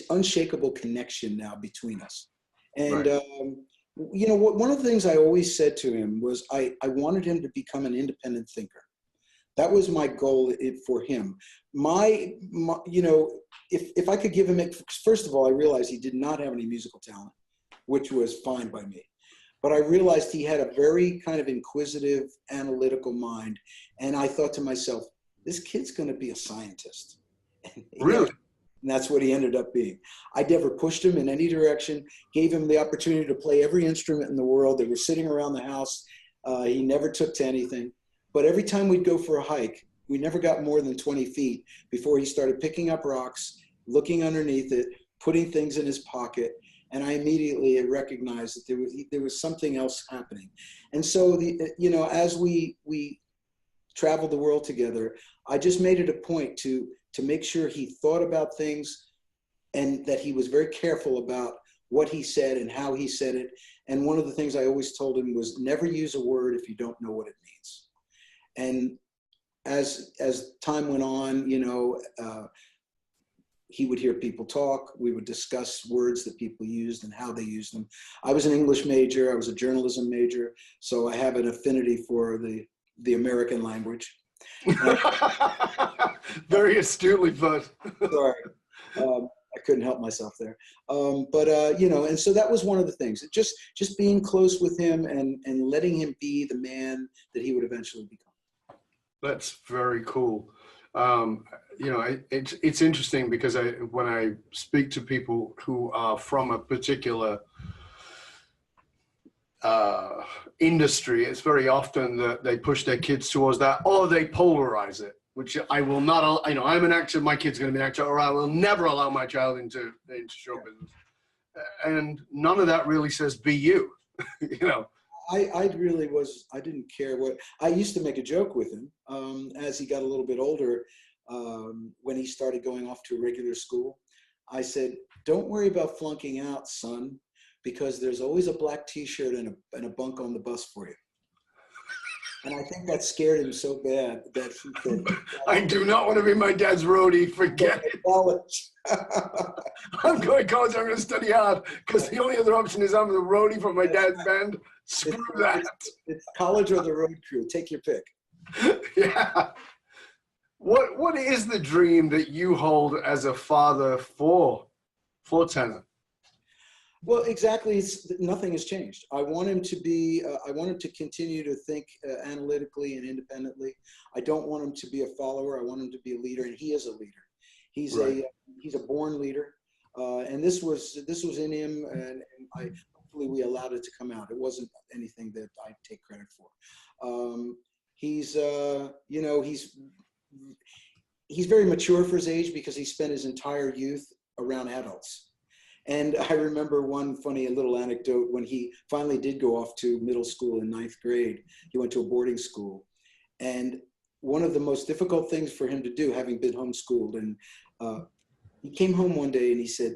unshakable connection now between us. And, right. One of the things I always said to him was I wanted him to become an independent thinker. That was my goal for him. If I could give him it, first of all, I realized he did not have any musical talent, which was fine by me. But I realized he had a very kind of inquisitive, analytical mind. And I thought to myself, this kid's going to be a scientist. Really? And that's what he ended up being. I never pushed him in any direction, gave him the opportunity to play every instrument in the world. They were sitting around the house. He never took to anything. But every time we'd go for a hike, we never got more than 20 feet before he started picking up rocks, looking underneath it, putting things in his pocket. And I immediately recognized that there was something else happening. And so, as we traveled the world together, I just made it a point to make sure he thought about things, and that he was very careful about what he said and how he said it. And one of the things I always told him was never use a word if you don't know what it means. And as time went on, he would hear people talk. We would discuss words that people used and how they used them. I was an English major. I was a journalism major. So I have an affinity for the American language. Very astutely put. Sorry. I couldn't help myself there. And so that was one of the things. Just being close with him and letting him be the man that he would eventually become. That's very cool. It's interesting because when I speak to people who are from a particular industry, it's very often that they push their kids towards that, or they polarize it, which I will not. I'm an actor. My kid's going to be an actor, or I will never allow my child into show business. And none of that really says be you. I didn't care what. I used to make a joke with him as he got a little bit older, when he started going off to a regular school. I said, don't worry about flunking out, son, because there's always a black t-shirt and a bunk on the bus for you. And I think that scared him so bad that he said, I do not want to be my dad's roadie. Forget it. College. I'm going to college. I'm going to study hard because the only other option is I'm the roadie for my dad's band. Screw that. It's college or the road crew. Take your pick. Yeah. What is the dream that you hold as a father for Tanner? Well, exactly. Nothing has changed. I want him to be. I want him to continue to think analytically and independently. I don't want him to be a follower. I want him to be a leader, and he is a leader. He's right. He's a born leader, and this was in him, and hopefully we allowed it to come out. It wasn't anything that I take credit for. He's very mature for his age because he spent his entire youth around adults. And I remember one funny little anecdote when he finally did go off to middle school in 9th grade. He went to a boarding school. And one of the most difficult things for him to do, having been homeschooled, and he came home one day and he said,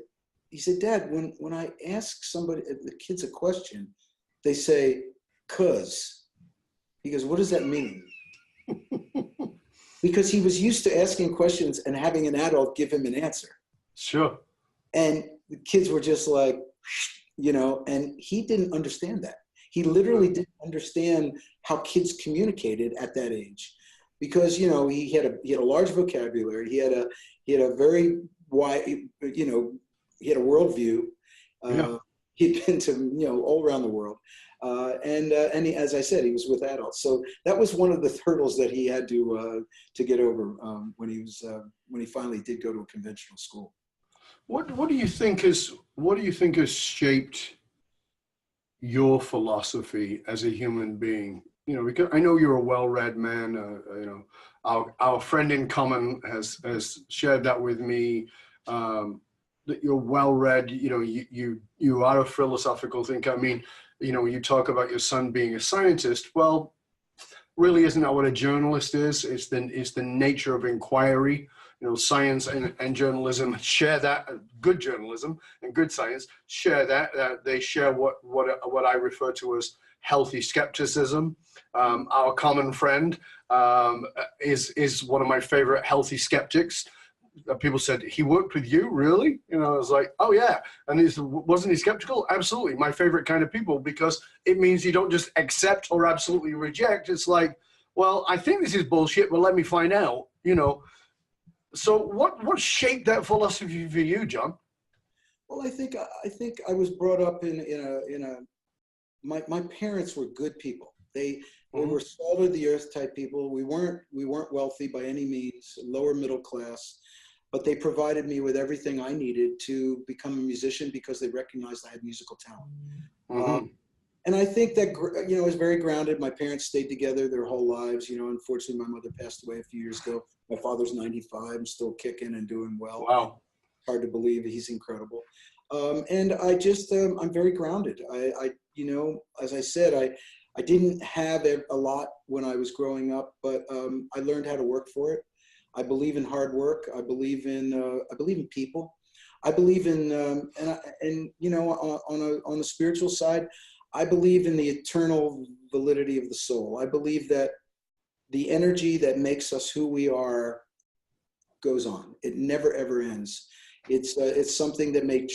Dad, when I ask the kids a question, they say, "'cause." He goes, "What does that mean?" Because he was used to asking questions and having an adult give him an answer. Sure. And the kids were just like, and he didn't understand that. He literally didn't understand how kids communicated at that age. because he had a large vocabulary. He had a very wide, he had a worldview. Yeah. He'd been to all around the world, and as I said, he was with adults. So that was one of the hurdles that he had to get over when he finally did go to a conventional school. What do you think has shaped your philosophy as a human being? Because I know you're a well-read man. Our friend in common has shared that with me. That you're well-read. You are a philosophical thinker. I mean, you talk about your son being a scientist. Well, really, isn't that what a journalist is? It's the nature of inquiry. Science and journalism share that. Good journalism and good science share that. They share what I refer to as healthy skepticism. Our common friend is one of my favorite healthy skeptics. People said, he worked with you, really? I was like, oh yeah. And wasn't he skeptical? Absolutely. My favorite kind of people, because it means you don't just accept or absolutely reject. It's like, well, I think this is bullshit, but let me find out. So what shaped that philosophy for you, John? Well, I think I was brought up my parents were good people. They were salt of the earth type people. We weren't wealthy by any means, lower middle class, but they provided me with everything I needed to become a musician because they recognized I had musical talent. And I think that, I was very grounded. My parents stayed together their whole lives. Unfortunately, my mother passed away a few years ago. My father's 95 and still kicking and doing well. Wow. Hard to believe. He's incredible. And I just, I'm very grounded. As I said, I didn't have a lot when I was growing up, but I learned how to work for it. I believe in hard work. I believe in people. I believe in, on the spiritual side, I believe in the eternal validity of the soul. I believe that the energy that makes us who we are goes on. It never ever ends. It's something that may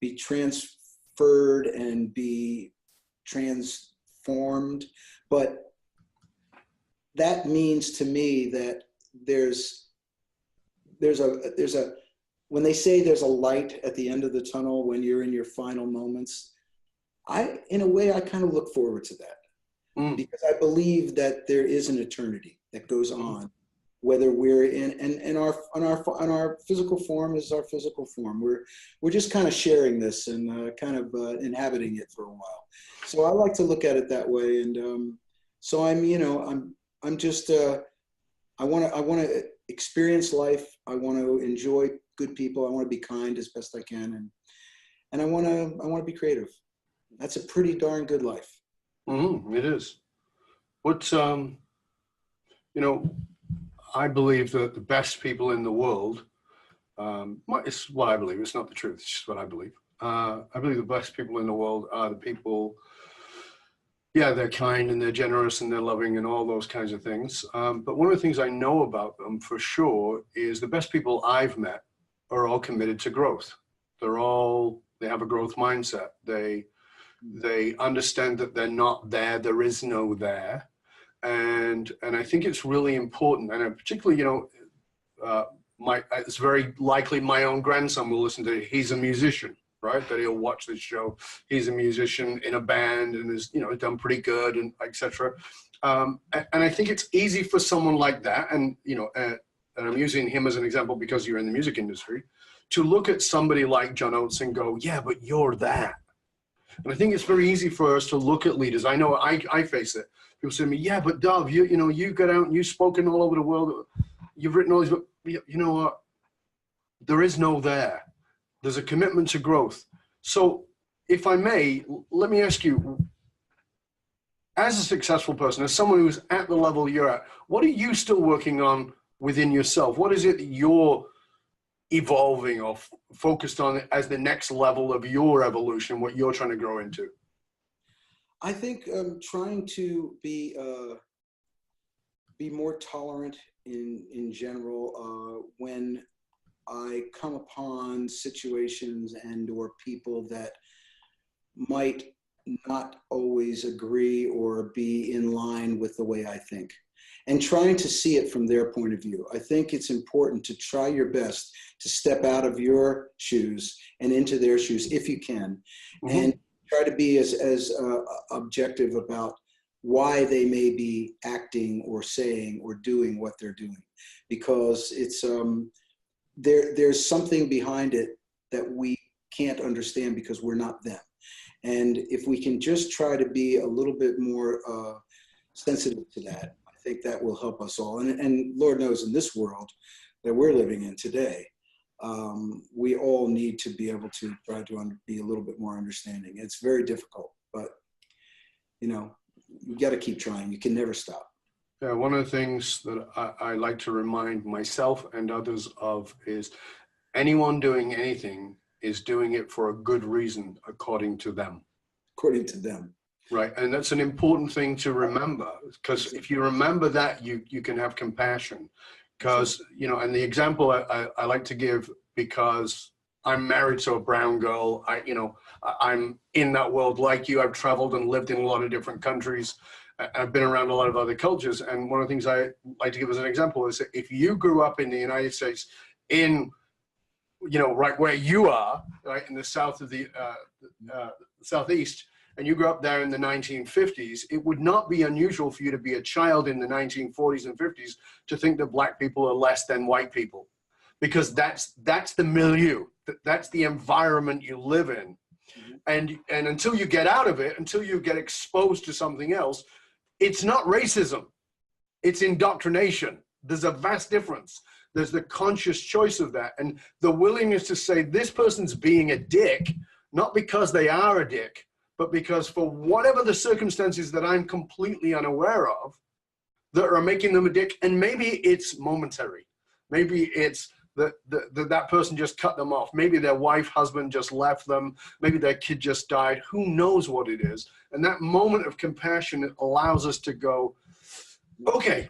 be transferred and be transformed, but that means to me that there's a when they say there's a light at the end of the tunnel when you're in your final moments, in a way I kind of look forward to that, because I believe that there is an eternity that goes on, whether we're in our physical form is our physical form. We're just kind of sharing this and kind of inhabiting it for a while. So I like to look at it that way, and so I'm just I want to experience life. I want to enjoy good people. I want to be kind as best I can, and I want to be creative. That's a pretty darn good life. It is. I believe that the best people in the world, it's what I believe. It's not the truth. It's just what I believe. I believe the best people in the world are the people, they're kind and they're generous and they're loving and all those kinds of things. But one of the things I know about them for sure is the best people I've met are all committed to growth. They have a growth mindset. They understand that they're not there. There is no there. And I think it's really important. And particularly, it's very likely my own grandson will listen to it. He's a musician, right? That he'll watch this show. He's a musician in a band and is, done pretty good and etc. And I think it's easy for someone like that. And, and I'm using him as an example because you're in the music industry, to look at somebody like John Oates and go, yeah, but you're that. And I think it's very easy for us to look at leaders. I know I face it. People say to me, yeah, but Dov, you got out and you've spoken all over the world. You've written all these books. You know what? There is no there. There's a commitment to growth. So if I may, let me ask you, as a successful person, as someone who's at the level you're at, what are you still working on within yourself? What is it that you're evolving or focused on as the next level of your evolution, what you're trying to grow into? I think trying to be more tolerant in general when I come upon situations and or people that might not always agree or be in line with the way I think, and trying to see it from their point of view. I think it's important to try your best to step out of your shoes and into their shoes if you can, and try to be as objective about why they may be acting or saying or doing what they're doing, because it's there's something behind it that we can't understand because we're not them. And if we can just try to be a little bit more sensitive to that, I think that will help us all. And Lord knows, in this world that we're living in today, we all need to be able to try to be a little bit more understanding. It's very difficult, but you know, you got to keep trying. You can never stop. Yeah, one of the things that I like to remind myself and others of is anyone doing anything is doing it for a good reason, according to them. According to them. Right, and that's an important thing to remember, because if you remember that, you can have compassion. Because, you know, and the example I like to give, because I'm married to a brown girl, I'm in that world like you. I've traveled and lived in a lot of different countries. I've been around a lot of other cultures. And one of the things I like to give as an example is that if you grew up in the United States in, you know, right where you are, right, in the south of the southeast, and you grew up there in the 1950s, it would not be unusual for you to be a child in the 1940s and 50s to think that black people are less than white people, because that's the milieu, that's the environment you live in. And until you get out of it, until you get exposed to something else, it's not racism, it's indoctrination. There's a vast difference. There's the conscious choice of that, and the willingness to say this person's being a dick, not because they are a dick, but because for whatever the circumstances that I'm completely unaware of that are making them a dick. And maybe it's momentary. Maybe it's that person just cut them off. Maybe their wife, husband just left them. Maybe their kid just died. Who knows what it is? And that moment of compassion allows us to go, okay,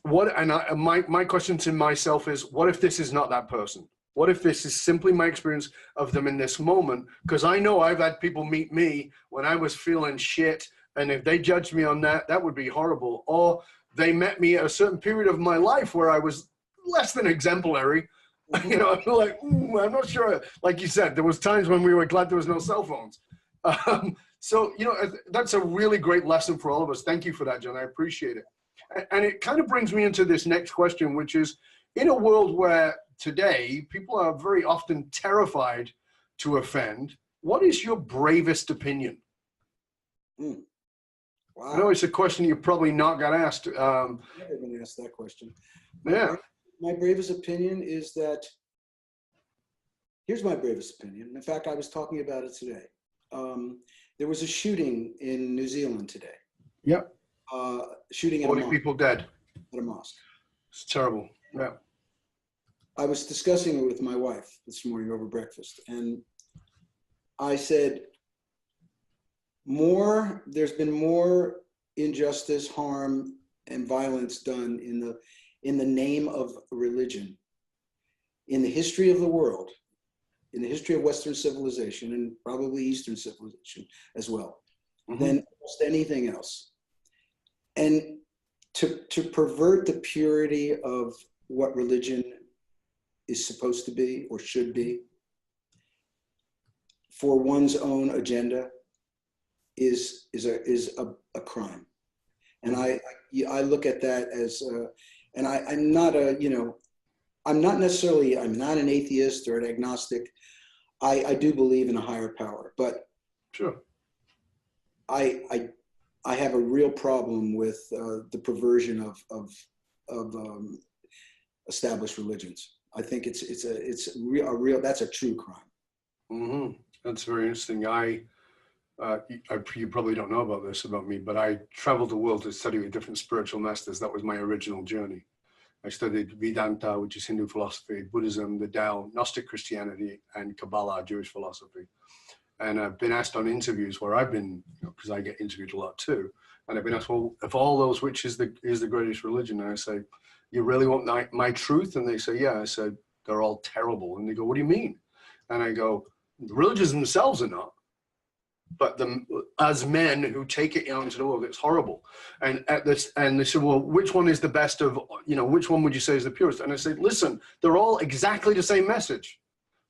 my question to myself is, what if this is not that person? What if this is simply my experience of them in this moment? Because I know I've had people meet me when I was feeling shit, and if they judged me on that, that would be horrible. Or they met me at a certain period of my life where I was less than exemplary. You know, I feel like, I'm not sure. Like you said, there was times when we were glad there was no cell phones. So, you know, that's a really great lesson for all of us. Thank you for that, John. I appreciate it. And it kind of brings me into this next question, which is, in a world where today people are very often terrified to offend, what is your bravest opinion? Wow. I know it's a question you probably not got asked. I've never been asked that question. Yeah. My bravest opinion is that, here's my bravest opinion. In fact, I was talking about it today. There was a shooting in New Zealand today. Yep. Shooting at 40 people dead. At a mosque. It's terrible. Yeah. I was discussing it with my wife this morning over breakfast, and I said, there's been more injustice, harm, and violence done in the name of religion in the history of the world, in the history of Western civilization, and probably Eastern civilization as well, than almost anything else. And to pervert the purity of what religion is supposed to be or should be for one's own agenda is a crime. And I look at that as and I'm not I'm not an atheist or an agnostic. I do believe in a higher power, but sure, I have a real problem with the perversion of established religions. I think it's a real that's a true crime. That's very interesting. You probably don't know about this about me, but I traveled the world to study with different spiritual masters. That was my original journey. I studied Vedanta, which is Hindu philosophy, Buddhism, the Tao, Gnostic Christianity, and Kabbalah, Jewish philosophy. And I've been asked on interviews where I've been, because I get interviewed a lot too, and I've been asked, well, of all those, which is the greatest religion? And I say, you really want my truth? And they say, yeah. I said, they're all terrible. And they go, what do you mean? And I go, the religions themselves are not. but as men who take it out into the world, it's horrible. And and they said, well, which one is the best of, which one would you say is the purest? And I said, listen, they're all exactly the same message.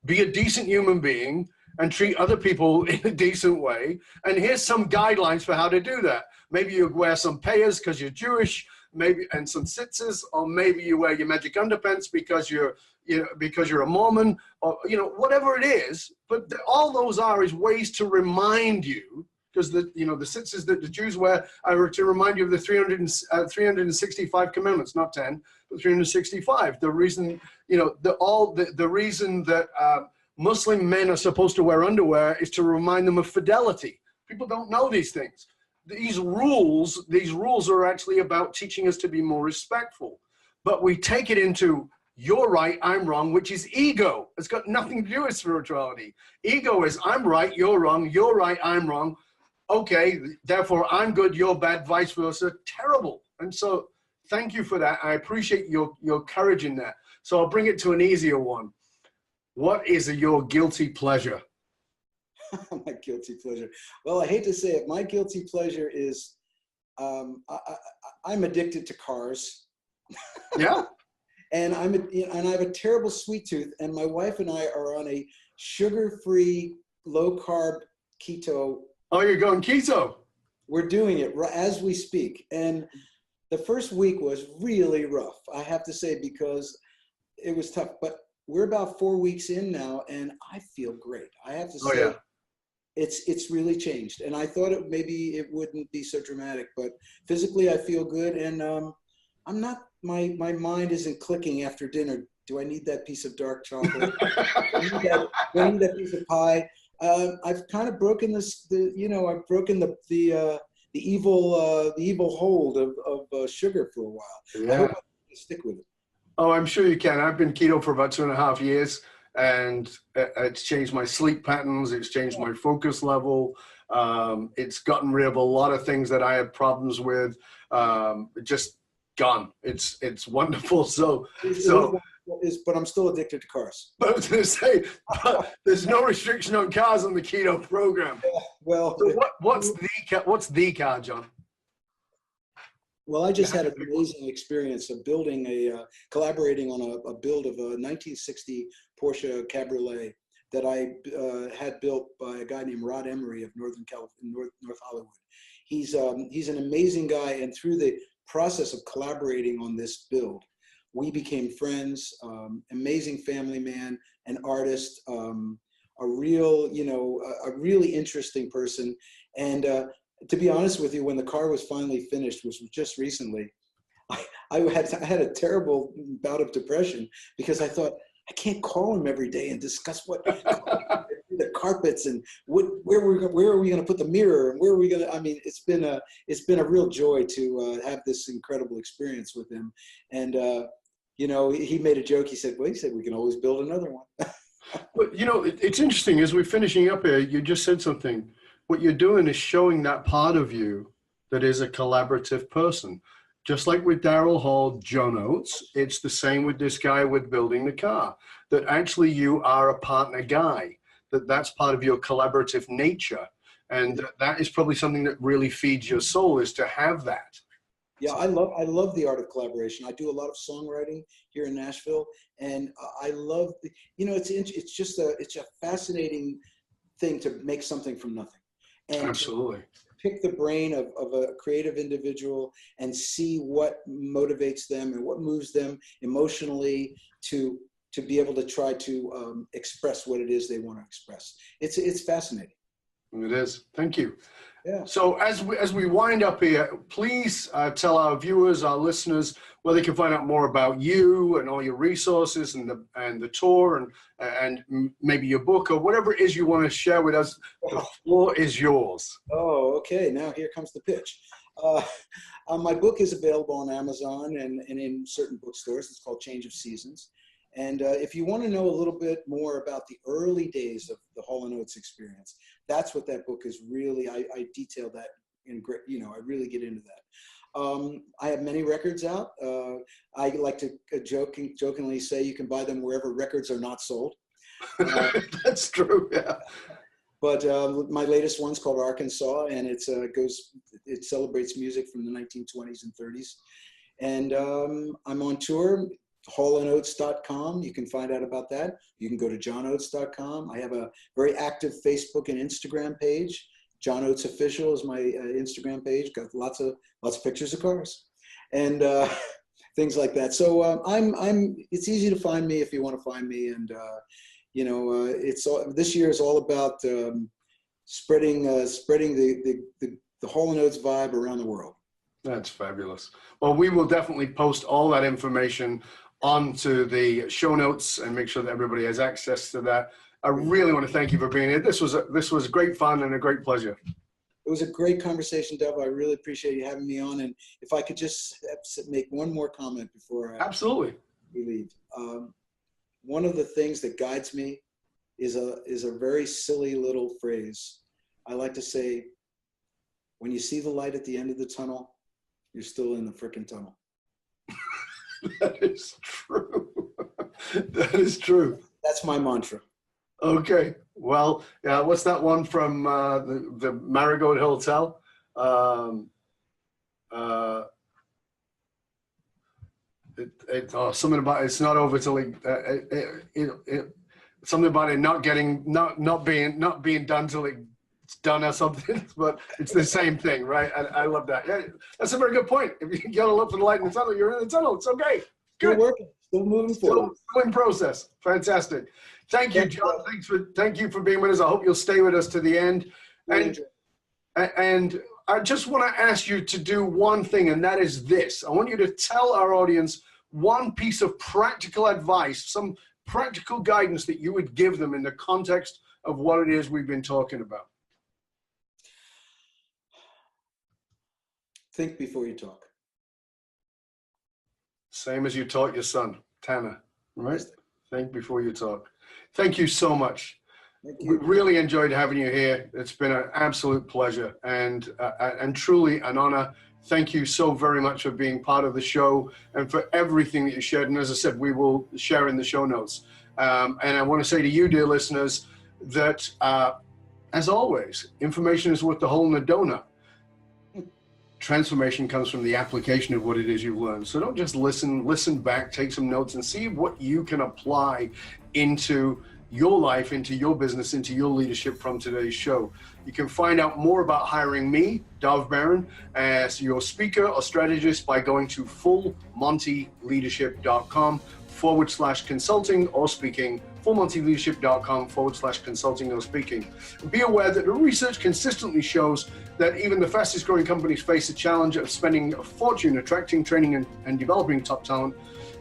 Be a decent human being and treat other people in a decent way. And here's some guidelines for how to do that. Maybe you wear some payas because you're Jewish, and some tzitzis, or maybe you wear your magic underpants because you're a Mormon, or whatever it is. But all those is ways to remind you, because the tzitzis that the Jews wear are to remind you of the 365 commandments, not 10, but 365. The reason the reason that Muslim men are supposed to wear underwear is to remind them of fidelity. People don't know these things. These rules are actually about teaching us to be more respectful. But we take it into you're right, I'm wrong, which is ego. It's got nothing to do with spirituality. Ego is I'm right, you're wrong, you're right, I'm wrong. Okay, therefore I'm good, you're bad, vice versa. Terrible. And so thank you for that. I appreciate your courage in that. So I'll bring it to an easier one. What is your guilty pleasure? My guilty pleasure. Well, I hate to say it. My guilty pleasure is I'm addicted to cars. Yeah. And I have a terrible sweet tooth. And my wife and I are on a sugar-free, low-carb keto. Oh, you're going keto? We're doing it as we speak. And the first week was really rough, I have to say, because it was tough. But we're about 4 weeks in now, and I feel great. I have to say. Oh, yeah. It's really changed, and I thought maybe it wouldn't be so dramatic, but physically I feel good, and I'm not. My mind isn't clicking after dinner. Do I need that piece of dark chocolate? Do I need that piece of pie? I've kind of broken I've broken the evil hold of sugar for a while. Yeah. I hope I can stick with it. Oh, I'm sure you can. I've been keto for about 2.5 years. And it's changed my sleep patterns. It's changed my focus level. It's gotten rid of a lot of things that I had problems with. Just gone. It's wonderful. But I'm still addicted to cars. But I was going to say, there's no restriction on cars on the keto program. Well, so what's the car, John? Well, I just had an amazing experience of collaborating on a build of a 1960 Porsche Cabriolet that I had built by a guy named Rod Emery of North Hollywood. He's an amazing guy, and through the process of collaborating on this build, we became friends. Amazing family man, an artist, a really interesting person, and. To be honest with you, when the car was finally finished, which was just recently, I had a terrible bout of depression because I thought, I can't call him every day and discuss what the carpets and where are we going to put the mirror and where are we going to. I mean, it's been a real joy to have this incredible experience with him. And he made a joke. He said we can always build another one. But it's interesting as we're finishing up here. You just said something. What you're doing is showing that part of you that is a collaborative person. Just like with Darrell Hall, John Oates, it's the same with this guy with building the car, that actually you are a partner guy, that's part of your collaborative nature. And that is probably something that really feeds your soul, is to have that. Yeah, I love the art of collaboration. I do a lot of songwriting here in Nashville, and I love, it's a fascinating thing to make something from nothing. And absolutely. Pick the brain of a creative individual and see what motivates them and what moves them emotionally to be able to try to express what it is they want to express. It's fascinating. It is. Thank you. Yeah. So as we wind up here, please tell our viewers, our listeners, where they can find out more about you and all your resources and the tour and maybe your book or whatever it is you want to share with us. The floor is yours. Oh, okay. Now here comes the pitch. My book is available on Amazon and in certain bookstores. It's called Change of Seasons. And if you want to know a little bit more about the early days of the Hall & Oates experience, that's what that book is really. I detail that in great. I really get into that. I have many records out. I like to jokingly say you can buy them wherever records are not sold. That's true. Yeah. But my latest one's called Arkansas, and it celebrates music from the 1920s and 30s. And I'm on tour, hallandoates.com. You can find out about that. You can go to johnoates.com. I have a very active Facebook and Instagram page. John Oates Official is my Instagram page. Got lots of pictures of cars and things like that. So it's easy to find me if you want to find me. And this year is all about spreading the Hall & Oates vibe around the world. That's fabulous. Well, we will definitely post all that information onto the show notes and make sure that everybody has access to that. I really want to thank you for being here. This was great fun and a great pleasure. It was a great conversation, Dov. I really appreciate you having me on. And if I could just make one more comment before Absolutely. We leave. One of the things that guides me is a very silly little phrase. I like to say, when you see the light at the end of the tunnel, you're still in the frickin' tunnel. That is true. That is true. That's my mantra. Okay. Well, what's that one from the Marigold Hotel? Something about it's not over till something about it not being done till it's done or something. But it's the same thing, right? I love that. Yeah, that's a very good point. If you gotta look for the light in the tunnel, you're in the tunnel. It's okay. Good. Still working. Still moving forward. Still in process. Fantastic. Thank you, John. Thank you for being with us. I hope you'll stay with us to the end. And I just want to ask you to do one thing, and that is this. I want you to tell our audience one piece of practical advice, some practical guidance that you would give them in the context of what it is we've been talking about. Think before you talk. Same as you taught your son, Tanner, right? Think before you talk. Thank you so much. Thank you. We really enjoyed having you here. It's been an absolute pleasure and truly an honor. Thank you so very much for being part of the show and for everything that you shared. And as I said, we will share in the show notes. And I want to say to you, dear listeners, that as always, information is worth the hole in the donut. Transformation comes from the application of what it is you've learned. So don't just listen back, take some notes and see what you can apply into your life, into your business, into your leadership from today's show. You can find out more about hiring me, Dov Baron, as your speaker or strategist by going to fullmontyleadership.com/consulting or speaking, fullmontyleadership.com/consulting or speaking. Be aware that the research consistently shows that even the fastest growing companies face a challenge of spending a fortune attracting, training, and developing top talent,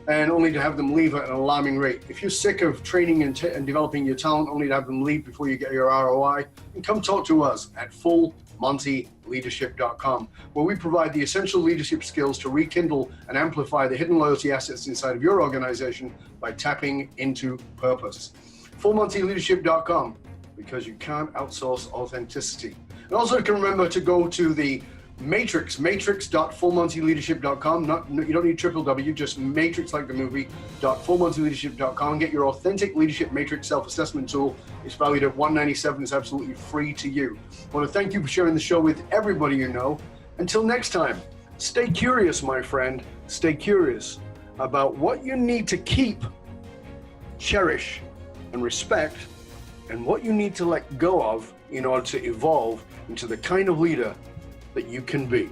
and only to have them leave at an alarming rate. If you're sick of training and developing your talent only to have them leave before you get your ROI, then come talk to us at fullmontyleadership.com, where we provide the essential leadership skills to rekindle and amplify the hidden loyalty assets inside of your organization by tapping into purpose. fullmontyleadership.com, because you can't outsource authenticity. And also you can remember to go to the matrix.fullmontyleadership.com. You don't need www, just matrix like the movie, .fullmontyleadership.com. Get your authentic leadership matrix self-assessment tool. It's valued at $197. It's absolutely free to you. I want to thank you for sharing the show with everybody you know. Until next time, stay curious, my friend. Stay curious about what you need to keep, cherish, and respect, and what you need to let go of in order to evolve into the kind of leader that you can be.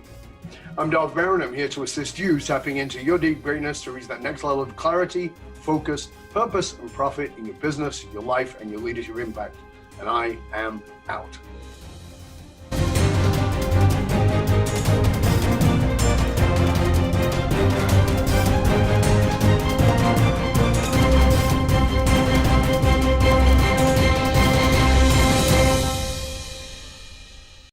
I'm Dov Baron. I'm here to assist you tapping into your deep greatness to reach that next level of clarity, focus, purpose, and profit in your business, your life, and your leadership impact. And I am out.